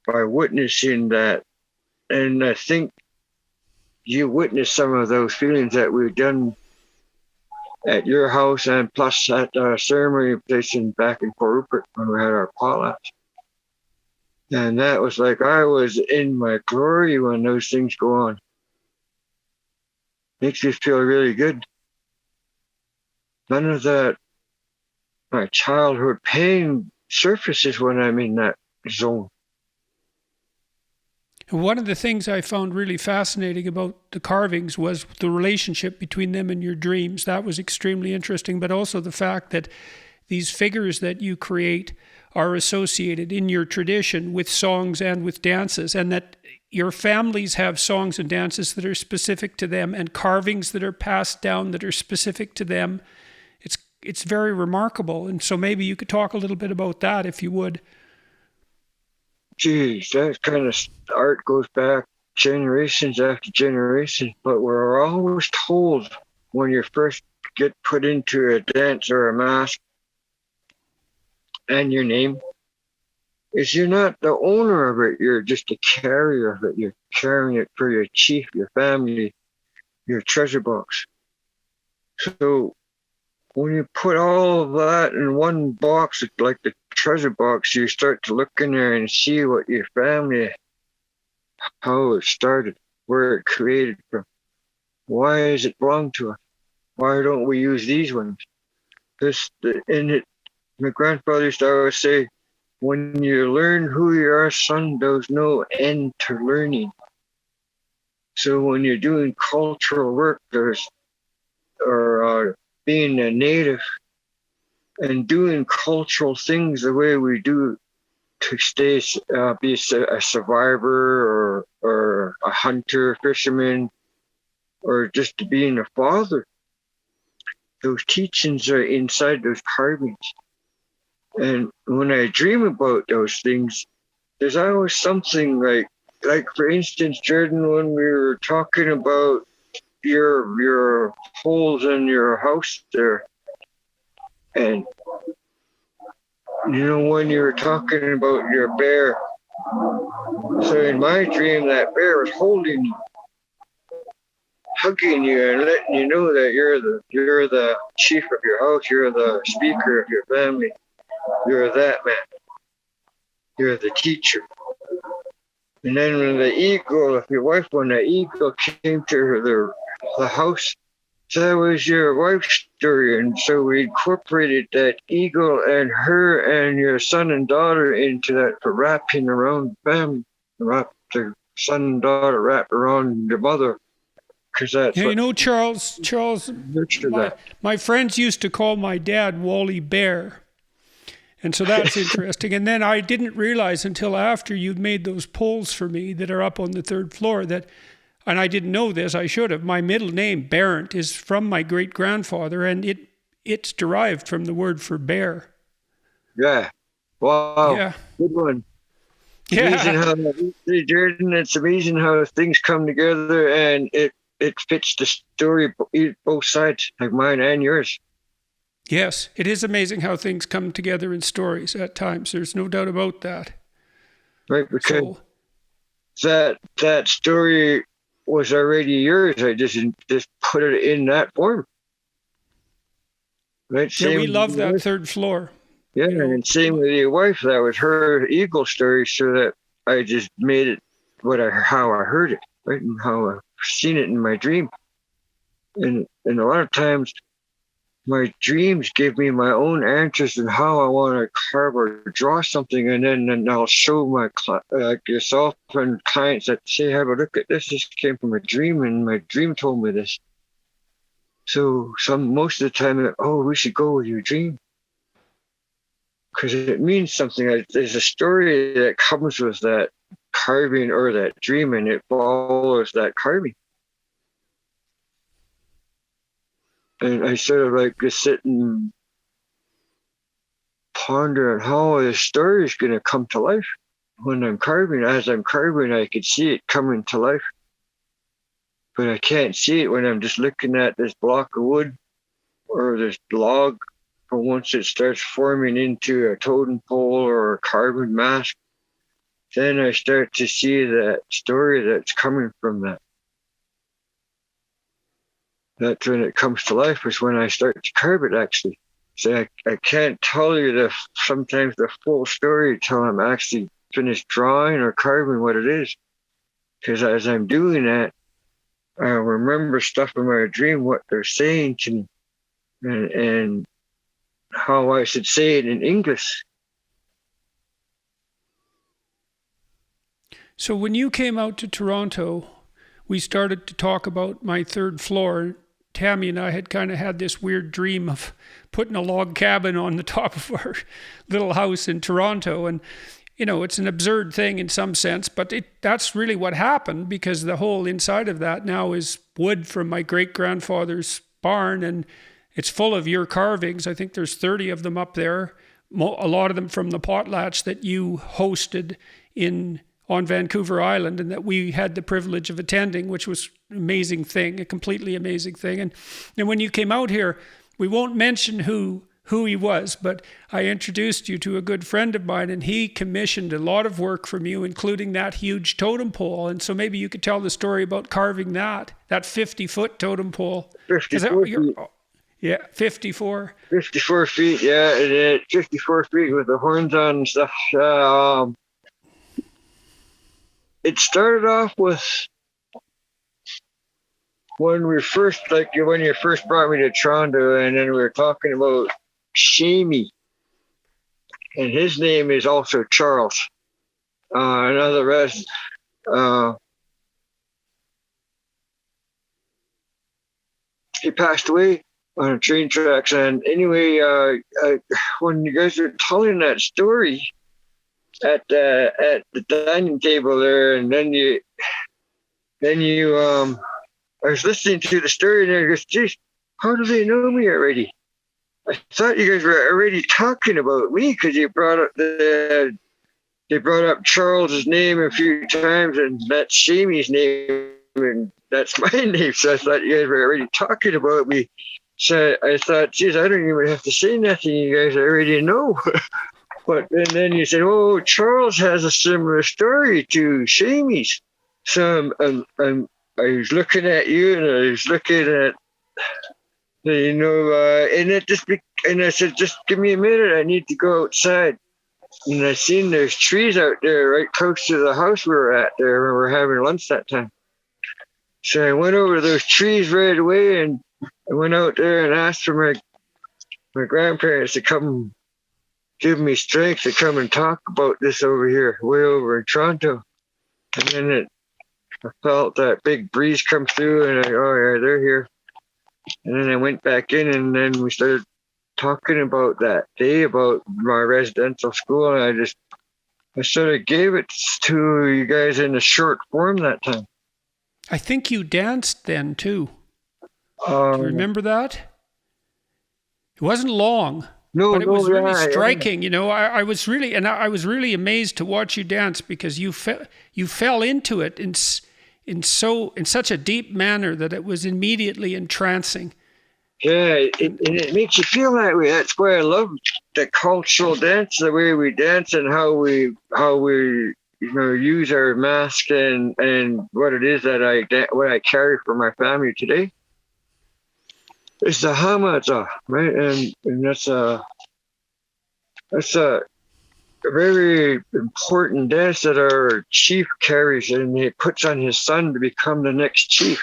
by witnessing that. And I think you witnessed some of those feelings that we've done at your house and plus at our ceremony place back in Port Rupert when we had our potlatch. And that was like I was in my glory when those things go on. Makes me feel really good. None of that, my childhood pain surfaces when I'm in that zone. One of the things I found really fascinating about the carvings was the relationship between them and your dreams. That was extremely interesting, but also the fact that these figures that you create are associated in your tradition with songs and with dances, and that your families have songs and dances that are specific to them and carvings that are passed down that are specific to them. It's very remarkable. And so maybe you could talk a little bit about that if you would. Geez, that kind of art goes back generations after generations, but we're always told when you first get put into a dance or a mask and your name is you're not the owner of it, you're just a carrier of it. You're carrying it for your chief, your family, your treasure box. So when you put all of that in one box, like the treasure box, you start to look in there and see what your family, how it started, where it created from. Why does it belong to us? Why don't we use these ones? My grandfather used to always say, when you learn who you are, son, there's no end to learning. So when you're doing cultural work, being a native and doing cultural things the way we do to be a survivor or a hunter, fisherman, or just being a father. Those teachings are inside those carvings. And when I dream about those things, there's always something like for instance, Jordan, when we were talking about your holes in your house there, and when you were talking about your bear, so in my dream that bear was holding you, hugging you and letting you know that you're the chief of your house, you're the speaker of your family, you're that man, you're the teacher. And then when the eagle came to the house, that was your wife's story. And so we incorporated that eagle and her and your son and daughter into that for wrapping around the family. The son and daughter wrapped around the mother. Because that's Charles, my friends used to call my dad Wally Bear. And so that's interesting. And then I didn't realize until after you'd made those poles for me that are up on the third floor and I didn't know this, I should have. My middle name, Barrett, is from my great-grandfather, and it's derived from the word for bear. Yeah. Wow. Yeah. Good one. Yeah. Jordan, it's amazing how things come together and it fits the story, both sides, like mine and yours. Yes, it is amazing how things come together in stories at times. There's no doubt about that. Right, because that story was already yours. I just put it in that form. Right? Yeah, we love that third floor. Yeah, and same with your wife. That was her eagle story, so that I just made it how I heard it, right, and how I've seen it in my dream. And a lot of times, my dreams give me my own answers and how I want to carve or draw something, and then I'll show my yourself and clients that say, "Have a look at this. This came from a dream, and my dream told me this." So most of the time, we should go with your dream because it means something. There's a story that comes with that carving or that dream, and it follows that carving. And I sort of like to sit and ponder on how the story is going to come to life when I'm carving. As I'm carving, I could see it coming to life. But I can't see it when I'm just looking at this block of wood or this log. But once it starts forming into a totem pole or a carving mask, then I start to see that story that's coming from that. That's when it comes to life, is when I start to carve it, actually. So I can't tell you sometimes the full story until I'm actually finished drawing or carving what it is. Because as I'm doing that, I remember stuff in my dream, what they're saying to me, and how I should say it in English. So when you came out to Toronto, we started to talk about my third floor. Tammy and I had kind of had this weird dream of putting a log cabin on the top of our little house in Toronto. And, it's an absurd thing in some sense, but that's really what happened, because the whole inside of that now is wood from my great-grandfather's barn, and it's full of your carvings. I think there's 30 of them up there, a lot of them from the potlatch that you hosted on Vancouver Island, and that we had the privilege of attending, which was an amazing thing, a completely amazing thing. And when you came out here, we won't mention who he was, but I introduced you to a good friend of mine, and he commissioned a lot of work from you, including that huge totem pole. And so maybe you could tell the story about carving that 50-foot totem pole. 54 feet. Yeah, 54. 54 feet, yeah. 54 feet with the horns on and stuff. It started off with when you first brought me to Toronto, and then we were talking about Shamey, and his name is also Charles. Another rest. He passed away on train tracks, and anyway, when you guys were telling that story at the dining table there, and then you I was listening to the story, and I goes, geez, how do they know me already? I thought you guys were already talking about me, because you brought up they brought up Charles's name a few times, and that's Shamey's name, and that's my name. So I thought you guys were already talking about me. So I thought, geez, I don't even have to say nothing. You guys already know. But and then you said, oh, Charles has a similar story to Shamey's. So I was looking at you, and I was looking at, and I said, just give me a minute. I need to go outside. And I seen there's trees out there right close to the house we were at there when we were having lunch that time. So I went over to those trees right away, and I went out there and asked for my grandparents to come give me strength to come and talk about this over here, way over in Toronto. And then I felt that big breeze come through, and oh yeah, they're here. And then I went back in, and then we started talking about that day, about my residential school, and I sort of gave it to you guys in a short form that time. I think you danced then too. Do you remember that? It wasn't long. No, but it was really striking. Yeah. I was really amazed to watch you dance, because you fell into it in such a deep manner that it was immediately entrancing. Yeah, it makes you feel that way. That's why I love the cultural dance, the way we dance, and how we use our mask and what it is that I carry for my family today. It's the hamaza, right? And that's a very important dance that our chief carries, and he puts on his son to become the next chief,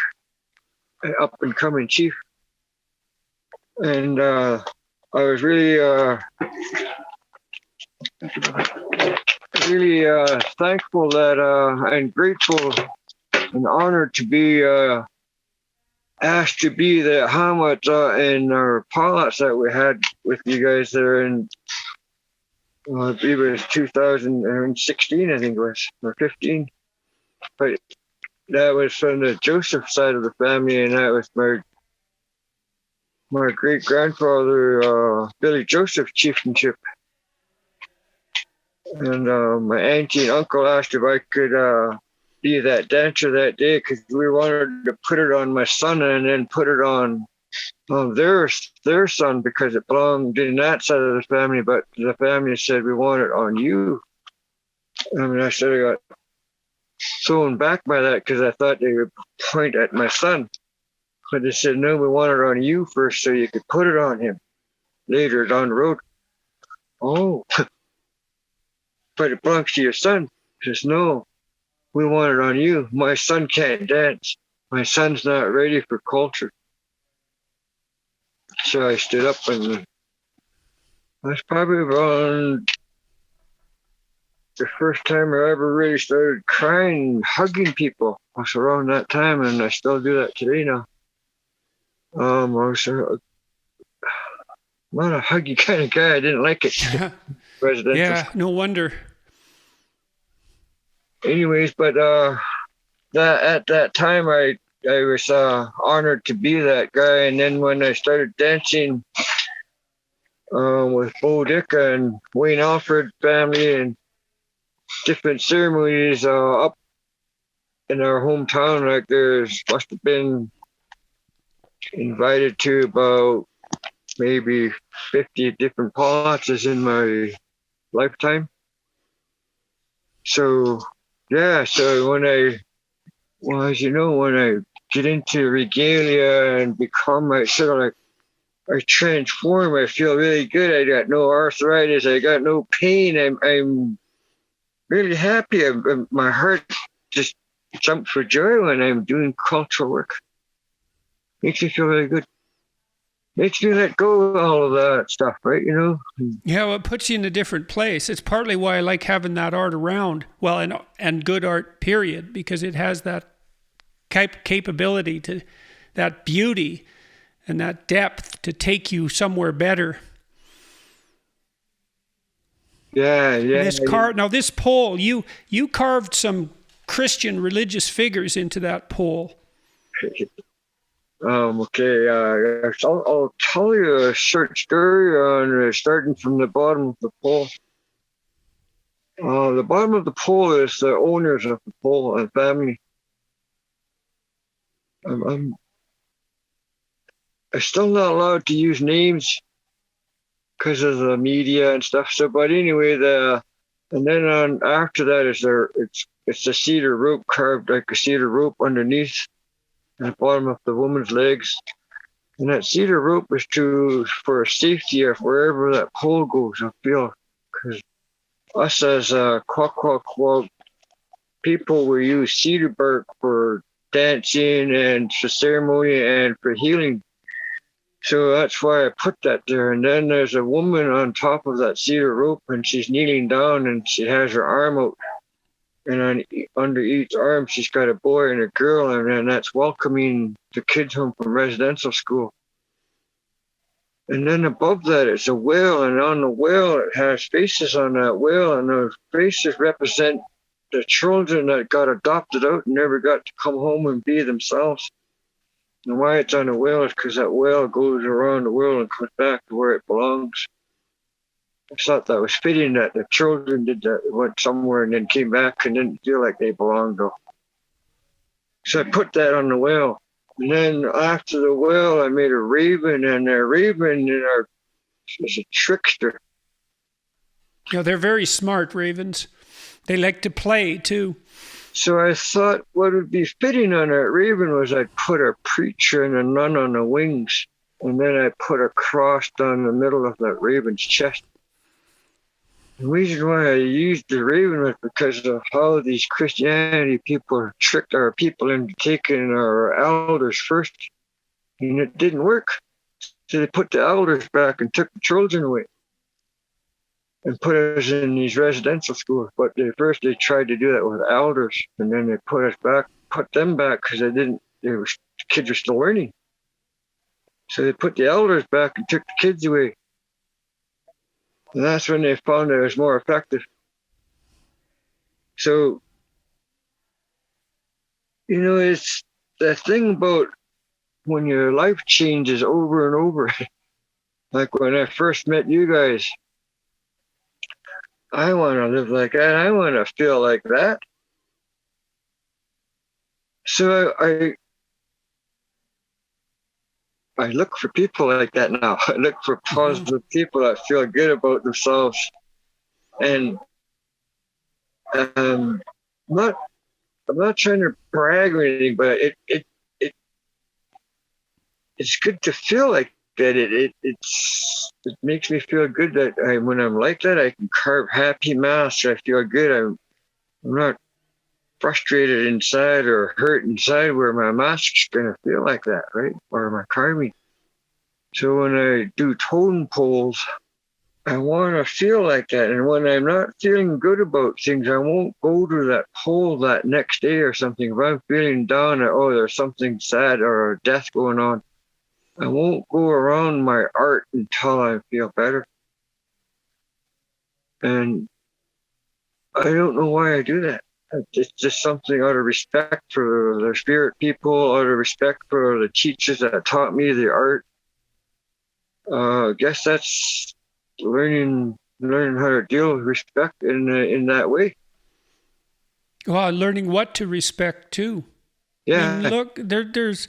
up and coming chief. And I was really thankful that and grateful and honored to be asked to be the hamata in our potlatch that we had with you guys there in I believe it was 2016, I think it was, or 15. But that was from the Joseph side of the family, and that was my great grandfather Billy Joseph chieftainship. And my auntie and uncle asked if I could be that dancer that day, because we wanted to put it on my son and then put it on their son, because it belonged in that side of the family, but the family said we want it on you. I mean, I sort of got thrown back by that, because I thought they would point at my son. But they said, no, we want it on you first so you could put it on him later down the road. Oh, but it belongs to your son. He says, no, we want it on you. My son can't dance. My son's not ready for culture. So I stood up, and that's probably around the first time I ever really started crying, hugging people. It was around that time, and I still do that today now. I was not a huggy kind of guy. I didn't like it. Residential. Yeah, no wonder. Anyways, but that at that time I was honored to be that guy. And then when I started dancing with Bo Dicka and Wayne Alford family and different ceremonies up in our hometown, like there's must have been invited to about maybe 50 different dances in my lifetime. So yeah, so as you know, when I get into regalia and become I transform. I feel really good. I got no arthritis. I got no pain. I'm really happy. My heart just jumps for joy when I'm doing cultural work. Makes me feel really good. Makes me let go of all of that stuff, right? You know? Yeah, well, it puts you in a different place. It's partly why I like having that art around. Well, and good art, period, because it has that capability to that beauty and that depth to take you somewhere better. Yeah. Now this pole, you carved some Christian religious figures into that pole. Okay. I'll tell you a short story on starting from the bottom of the pole. The bottom of the pole is the owners of the pole and family. I'm still not allowed to use names because of the media and stuff. So, but anyway, and then after that it's a cedar rope carved like a cedar rope underneath at the bottom of the woman's legs, and that cedar rope is for safety of wherever that pole goes. I feel because us as Kwakwaka'wakw people, we use cedar bark for dancing and for ceremony and for healing. So that's why I put that there. And then there's a woman on top of that cedar rope, and she's kneeling down, and she has her arm out. And under each arm, she's got a boy and a girl, and then that's welcoming the kids home from residential school. And then above that, it's a whale, and on the whale, it has faces on that whale, and those faces represent the children that got adopted out and never got to come home and be themselves. And why it's on a whale is because that whale goes around the world and comes back to where it belongs. I thought that was fitting that the children did that, went somewhere and then came back and didn't feel like they belonged though. So I put that on the whale. And then after the whale, I made a raven, and a raven is a trickster. They're very smart, ravens. They like to play too. So I thought what would be fitting on that raven was I'd put a preacher and a nun on the wings, and then I put a cross down the middle of that raven's chest. The reason why I used the raven was because of how these Christianity people tricked our people into taking our elders first, and it didn't work. So they put the elders back and took the children away and put us in these residential schools. But first they tried to do that with elders, and then they put them back because the kids were still learning. So they put the elders back and took the kids away. And that's when they found it was more effective. So, it's the thing about when your life changes over and over. Like when I first met you guys, I want to live like that. I want to feel like that. So I look for people like that now. I look for positive people that feel good about themselves. And I'm not trying to brag or anything, but it's good to feel like that. It makes me feel good that when I'm like that, I can carve happy masks. I feel good. I'm not frustrated inside or hurt inside where my mask's gonna feel like that, right? Or my carving. So when I do totem poles, I want to feel like that. And when I'm not feeling good about things, I won't go to that pole that next day or something. If I'm feeling down, there's something sad or a death going on, I won't go around my art until I feel better. And I don't know why I do that. It's just something out of respect for the spirit people, out of respect for the teachers that taught me the art. I guess that's learning how to deal with respect in that way. Well, learning what to respect too. I mean, Yeah, look, there's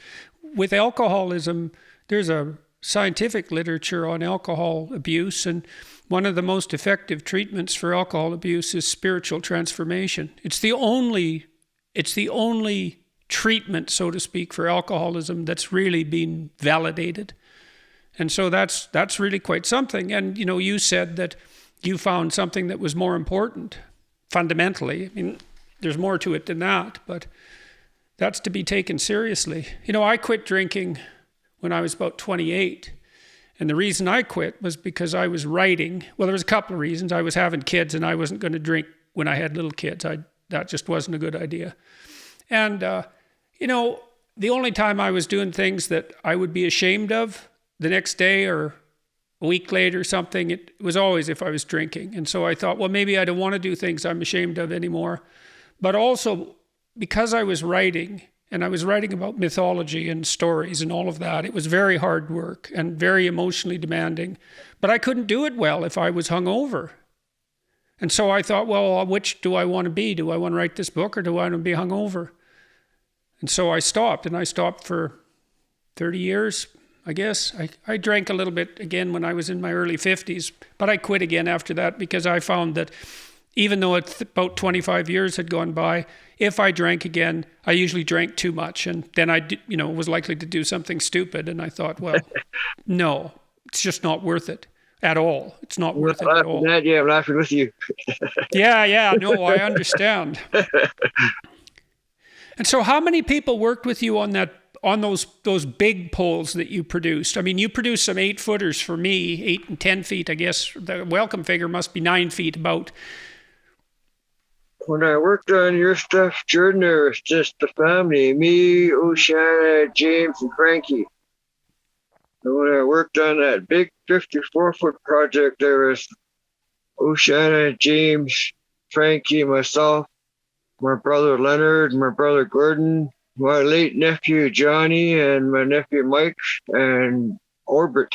with alcoholism, there's a scientific literature on alcohol abuse, and one of the most effective treatments for alcohol abuse is spiritual transformation. It's the only treatment, so to speak, for alcoholism that's really been validated. And so that's really quite something. And you said that you found something that was more important fundamentally. I mean, there's more to it than that, but that's to be taken seriously. I quit drinking when I was about 28. And the reason I quit was because I was writing. Well, there was a couple of reasons. I was having kids and I wasn't going to drink when I had little kids. That just wasn't a good idea. And, the only time I was doing things that I would be ashamed of the next day or a week later or something, it was always if I was drinking. And so I thought, well, maybe I don't want to do things I'm ashamed of anymore. But also, because I was writing, and I was writing about mythology and stories and all of that, it was very hard work and very emotionally demanding. But I couldn't do it well if I was hungover. And so I thought, well, which do I want to be? Do I want to write this book or do I want to be hungover? And so I stopped, and I stopped for 30 years, I guess. I drank a little bit again when I was in my early 50s, but I quit again after that because I found that even though about 25 years had gone by, if I drank again, I usually drank too much. And then I, was likely to do something stupid. And I thought, well, no, it's just not worth it at all. It's not worth it at all. Yeah, I'm laughing with you. Yeah, no, I understand. And so how many people worked with you on those big poles that you produced? I mean, you produced some 8-footers for me, 8 and 10 feet, I guess. The welcome figure must be 9 feet about. When I worked on your stuff, Jordan, there was just the family, me, Oceana, James, and Frankie. And when I worked on that big 54-foot project, there was Oceana, James, Frankie, myself, my brother Leonard, my brother Gordon, my late nephew Johnny, and my nephew Mike, and Orbit,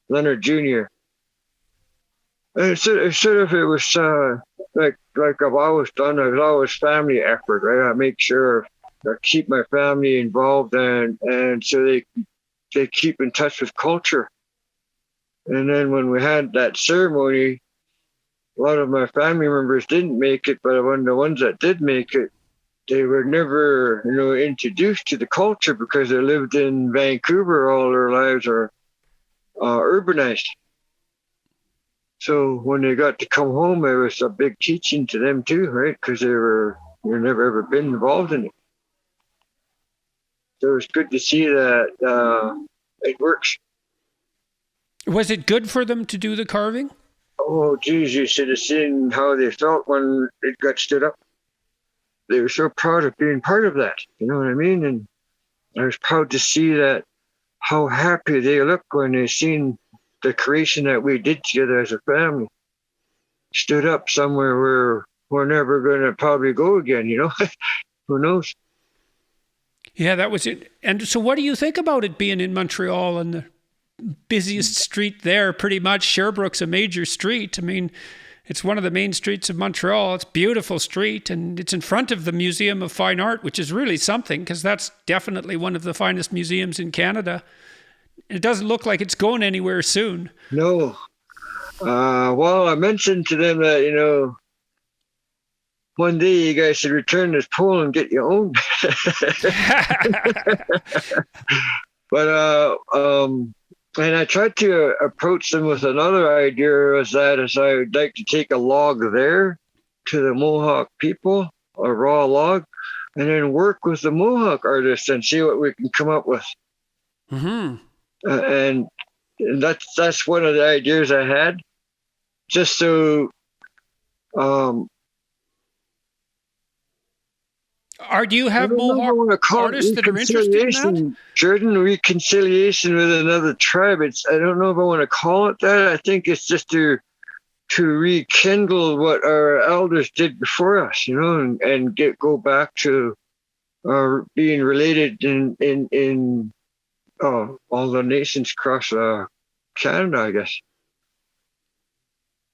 Leonard Jr. And it was like I've always done. It was always family effort, right? I make sure I keep my family involved, and so they keep in touch with culture. And then when we had that ceremony, a lot of my family members didn't make it, but when the ones that did make it, they were never, introduced to the culture because they lived in Vancouver all their lives or urbanized. So when they got to come home, it was a big teaching to them too, right? Because they never ever been involved in it. So it's good to see that it works. Was it good for them to do the carving? Oh, geez, you should have seen how they felt when it got stood up. They were so proud of being part of that. You know what I mean? And I was proud to see that, how happy they looked when they seen the creation that we did together as a family stood up somewhere where we're never going to probably go again, Who knows? Yeah, that was it. And so what do you think about it being in Montreal and the busiest street there? Pretty much Sherbrooke's a major street. I mean, it's one of the main streets of Montreal. It's a beautiful street, and it's in front of the Museum of Fine Art, which is really something because that's definitely one of the finest museums in Canada. It doesn't look like it's going anywhere soon. No. Well, I mentioned to them that, one day you guys should return this pole and get your own. But, and I tried to approach them with another idea as I would like to take a log there to the Mohawk people, a raw log, and then work with the Mohawk artists and see what we can come up with. Mm-hmm. And that's one of the ideas I had, just so Or do you I have don't know if I Mohawk want to call it artists that are interested in that? reconciliation, Jordan, reconciliation with another tribe. I don't know if I want to call it that. I think it's just to rekindle what our elders did before us, and go back to being related in all the nations across Canada, I guess.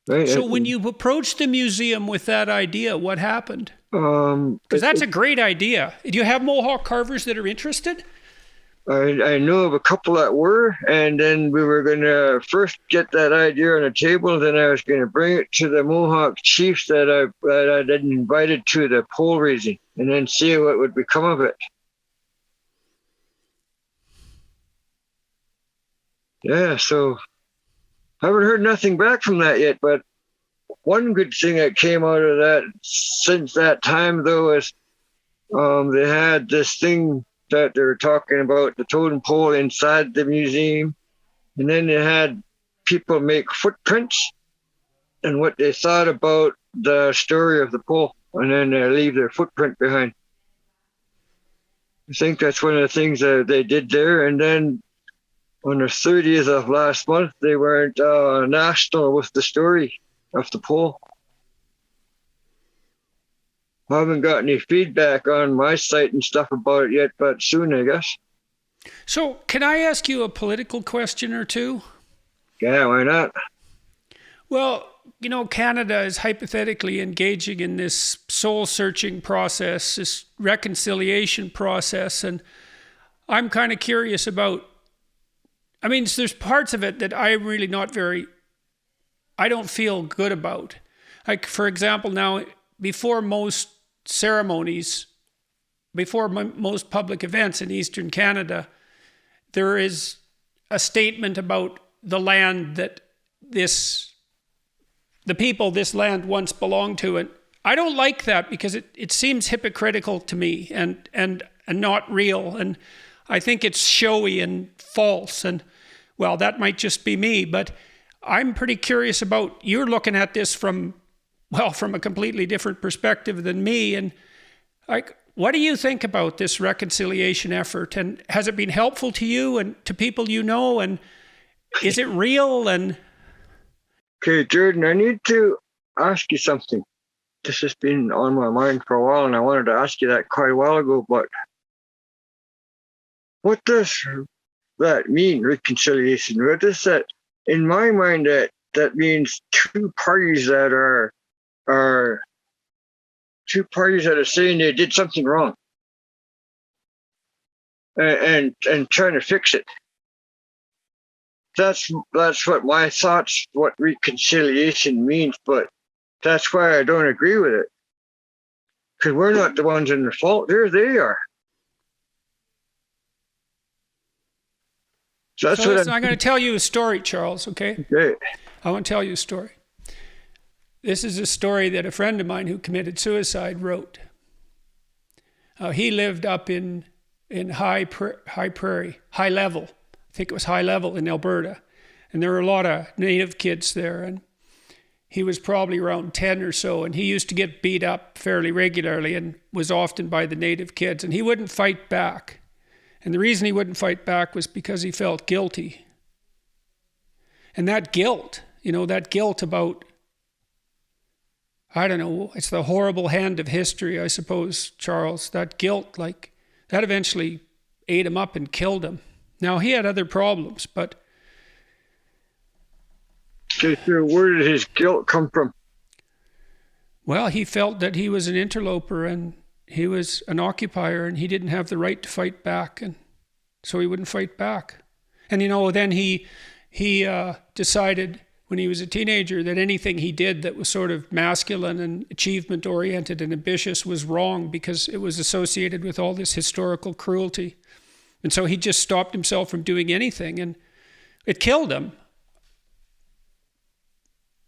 Right? So when you approached the museum with that idea, what happened? Because that's a great idea. Do you have Mohawk carvers that are interested? I know of a couple that were, and then we were going to first get that idea on the table. Then I was going to bring it to the Mohawk chiefs that I'd invited to the pole raising, and then see what would become of it. Yeah, so I haven't heard nothing back from that yet. But one good thing that came out of that since that time, though, is they had this thing that they were talking about, the totem pole inside the museum. And then they had people make footprints and what they thought about the story of the pole. And then they leave their footprint behind. I think that's one of the things that they did there. And then on the 30th of last month, they went national with the story of the pole. I haven't got any feedback on my site and stuff about it yet, but soon, I guess. So can I ask you a political question or two? Yeah, why not? Well, Canada is hypothetically engaging in this soul-searching process, this reconciliation process, and I'm kind of curious about, there's parts of it that I'm really I don't feel good about. Like, for example, now, before most ceremonies, before most public events in Eastern Canada, there is a statement about the land that the people this land once belonged to. And I don't like that because it seems hypocritical to me and not real. And I think it's showy and false. And, well, that might just be me, but I'm pretty curious about, you're looking at this from a completely different perspective than me. And what do you think about this reconciliation effort? And has it been helpful to you and to people you know? And is it real? And okay, Jordan, I need to ask you something. This has been on my mind for a while, and I wanted to ask you that quite a while ago. But what does that mean, reconciliation? What does that? In my mind, that means two parties that are saying they did something wrong and trying to fix it. That's what my thoughts, what reconciliation means, but that's why I don't agree with it. Because we're not the ones in the fault. They are. So listen, I'm going to tell you a story, Charles, okay? Okay. I want to tell you a story. This is a story that a friend of mine who committed suicide wrote. He lived up in high prairie, high level. I think it was high level in Alberta. And there were a lot of native kids there. And he was probably around 10 or so. And he used to get beat up fairly regularly and was often by the native kids. And he wouldn't fight back. And the reason he wouldn't fight back was because he felt guilty. And that guilt about, I don't know, it's the horrible hand of history, I suppose, Charles. That guilt, that eventually ate him up and killed him. Now, he had other problems, but... Okay, so where did his guilt come from? Well, he felt that he was an interloper and he was an occupier and he didn't have the right to fight back, and so he wouldn't fight back. And then he decided when he was a teenager that anything he did that was sort of masculine and achievement oriented and ambitious was wrong because it was associated with all this historical cruelty. And so he just stopped himself from doing anything, and it killed him.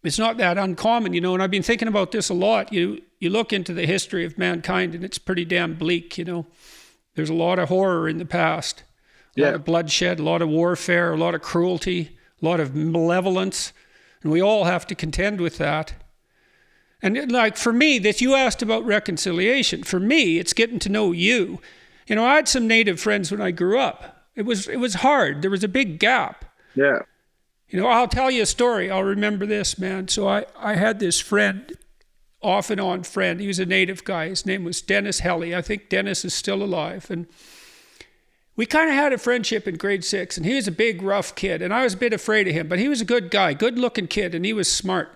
It's not that uncommon, and I've been thinking about this a lot. You look into the history of mankind and it's pretty damn bleak, There's a lot of horror in the past. A lot of bloodshed, a lot of warfare, a lot of cruelty, a lot of malevolence. And we all have to contend with that. And like for me, that you asked about reconciliation. For me, it's getting to know you. You know, I had some Native friends when I grew up. It was hard. There was a big gap. Yeah. You know, I'll tell you a story. I'll remember this, man. So I had this friend, off and on friend. He was a Native guy. His name was Dennis Helly. I think Dennis is still alive. And we kind of had a friendship in grade 6. And he was a big, rough kid. And I was a bit afraid of him. But he was a good guy, good-looking kid. And he was smart.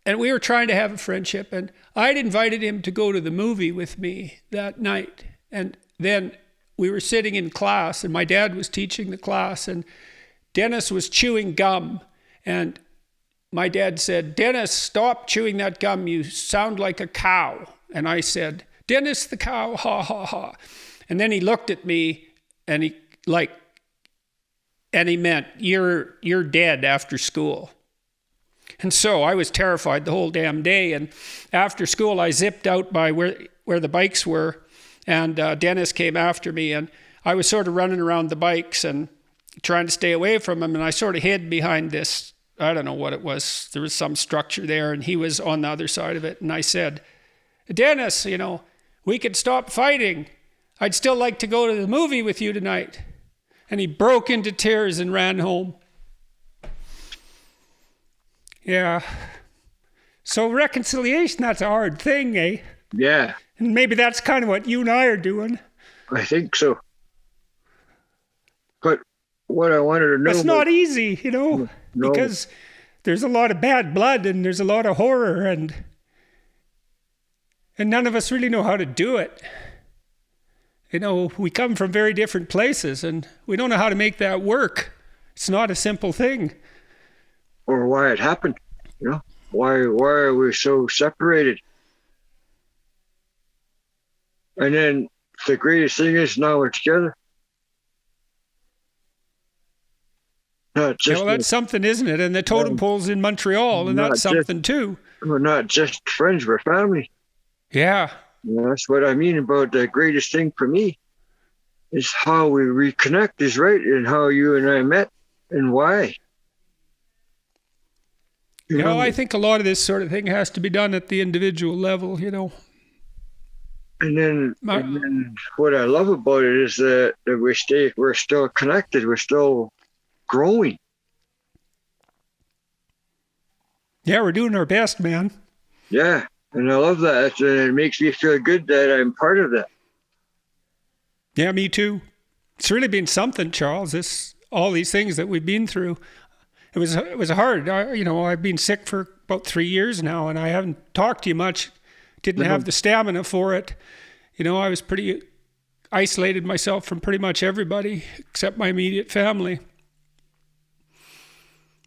And we were trying to have a friendship. And I'd invited him to go to the movie with me that night. And then we were sitting in class. And my dad was teaching the class. And Dennis was chewing gum. And my dad said, "Dennis, stop chewing that gum. You sound like a cow." And I said, "Dennis the cow, ha, ha, ha." And then he looked at me and he meant, you're dead after school. And so I was terrified the whole damn day. And after school, I zipped out by where the bikes were. And Dennis came after me. And I was sort of running around the bikes and trying to stay away from him. And I sort of hid behind this, I don't know what it was. There was some structure there, and he was on the other side of it. And I said, "Dennis, you know, we could stop fighting. I'd still like to go to the movie with you tonight." And he broke into tears and ran home. Yeah. So reconciliation, that's a hard thing, eh? Yeah. And maybe that's kind of what you and I are doing. I think so. But what I wanted to know... It's not easy, you know, no. Because there's a lot of bad blood and there's a lot of horror and none of us really know how to do it. You know, we come from very different places and we don't know how to make that work. It's not a simple thing. Or why it happened, you know? Why are we so separated? And then the greatest thing is now we're together. Well, that's something, isn't it? And the totem pole's in Montreal, and that's something too. We're not just friends, we're family. Yeah. That's what I mean about the greatest thing for me is how we reconnect is right, and how you and I met and why. You know, I think a lot of this sort of thing has to be done at the individual level, you know. And then what I love about it is that we're still connected, we're still growing. Yeah, we're doing our best, man. Yeah, and I love that. And it makes me feel good that I'm part of that. Yeah, me too. It's really been something, Charles. All these things that we've been through. It was hard. I've been sick for about 3 years now, and I haven't talked to you much. Didn't have the stamina for it. You know, I was pretty isolated myself from pretty much everybody except my immediate family.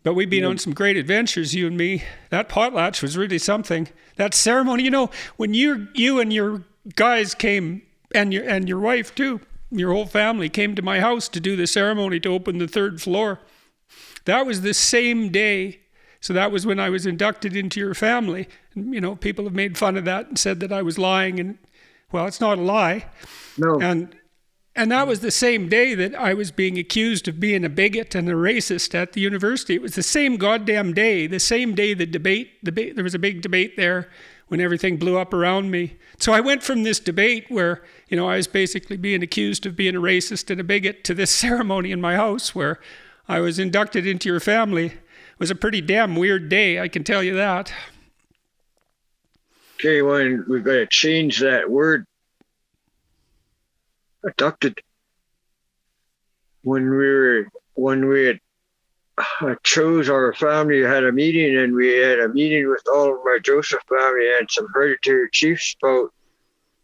But we've been on some great adventures, you and me. That potlatch was really something. That ceremony, you know, when you and your guys came, and your wife too, your whole family came to my house to do the ceremony to open the 3rd floor. That was the same day. So that was when I was inducted into your family. And, you know, people have made fun of that and said that I was lying. And, well, it's not a lie. No. And that was the same day that I was being accused of being a bigot and a racist at the university. It was the same goddamn day, the same day the debate, there was a big debate there when everything blew up around me. So I went from this debate where, you know, I was basically being accused of being a racist and a bigot to this ceremony in my house where I was inducted into your family. It was a pretty damn weird day, I can tell you that. Okay, well, we've got to change that word. Abducted. When we had chose our family, had a meeting, and we had a meeting with all of my Joseph family and some hereditary chiefs about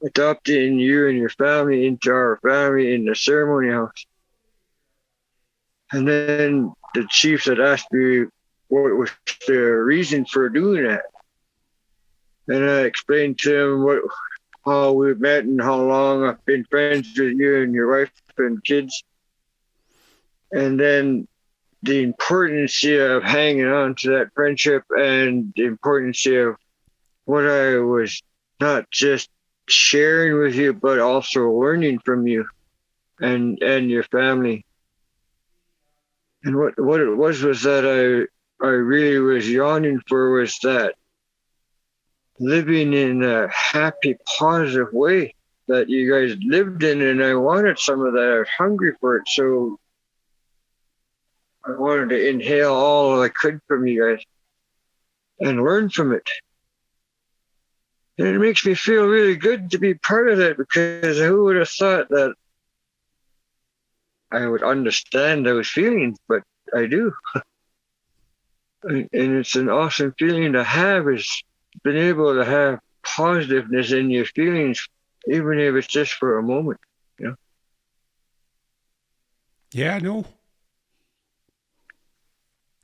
adopting you and your family into our family in the ceremony house. And then the chiefs had asked me what was the reason for doing that. And I explained to them how we've met and how long I've been friends with you and your wife and kids. And then the importance of hanging on to that friendship and the importance of what I was not just sharing with you, but also learning from you and your family. And what it was that I really was yawning for was that living in a happy, positive way that you guys lived in, and I wanted some of that. I was hungry for it, so I wanted to inhale all I could from you guys and learn from it. And it makes me feel really good to be part of that, because who would have thought that I would understand those feelings, but I do. And it's an awesome feeling to have, is being able to have positiveness in your feelings, even if it's just for a moment, you know? Yeah, no.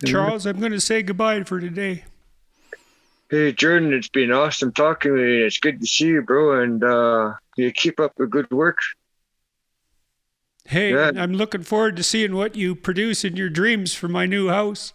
Charles, I'm going to say goodbye for today. Hey, Jordan, it's been awesome talking with you. It's good to see you, bro, and you keep up the good work. Hey, Yeah. I'm looking forward to seeing what you produce in your dreams for my new house.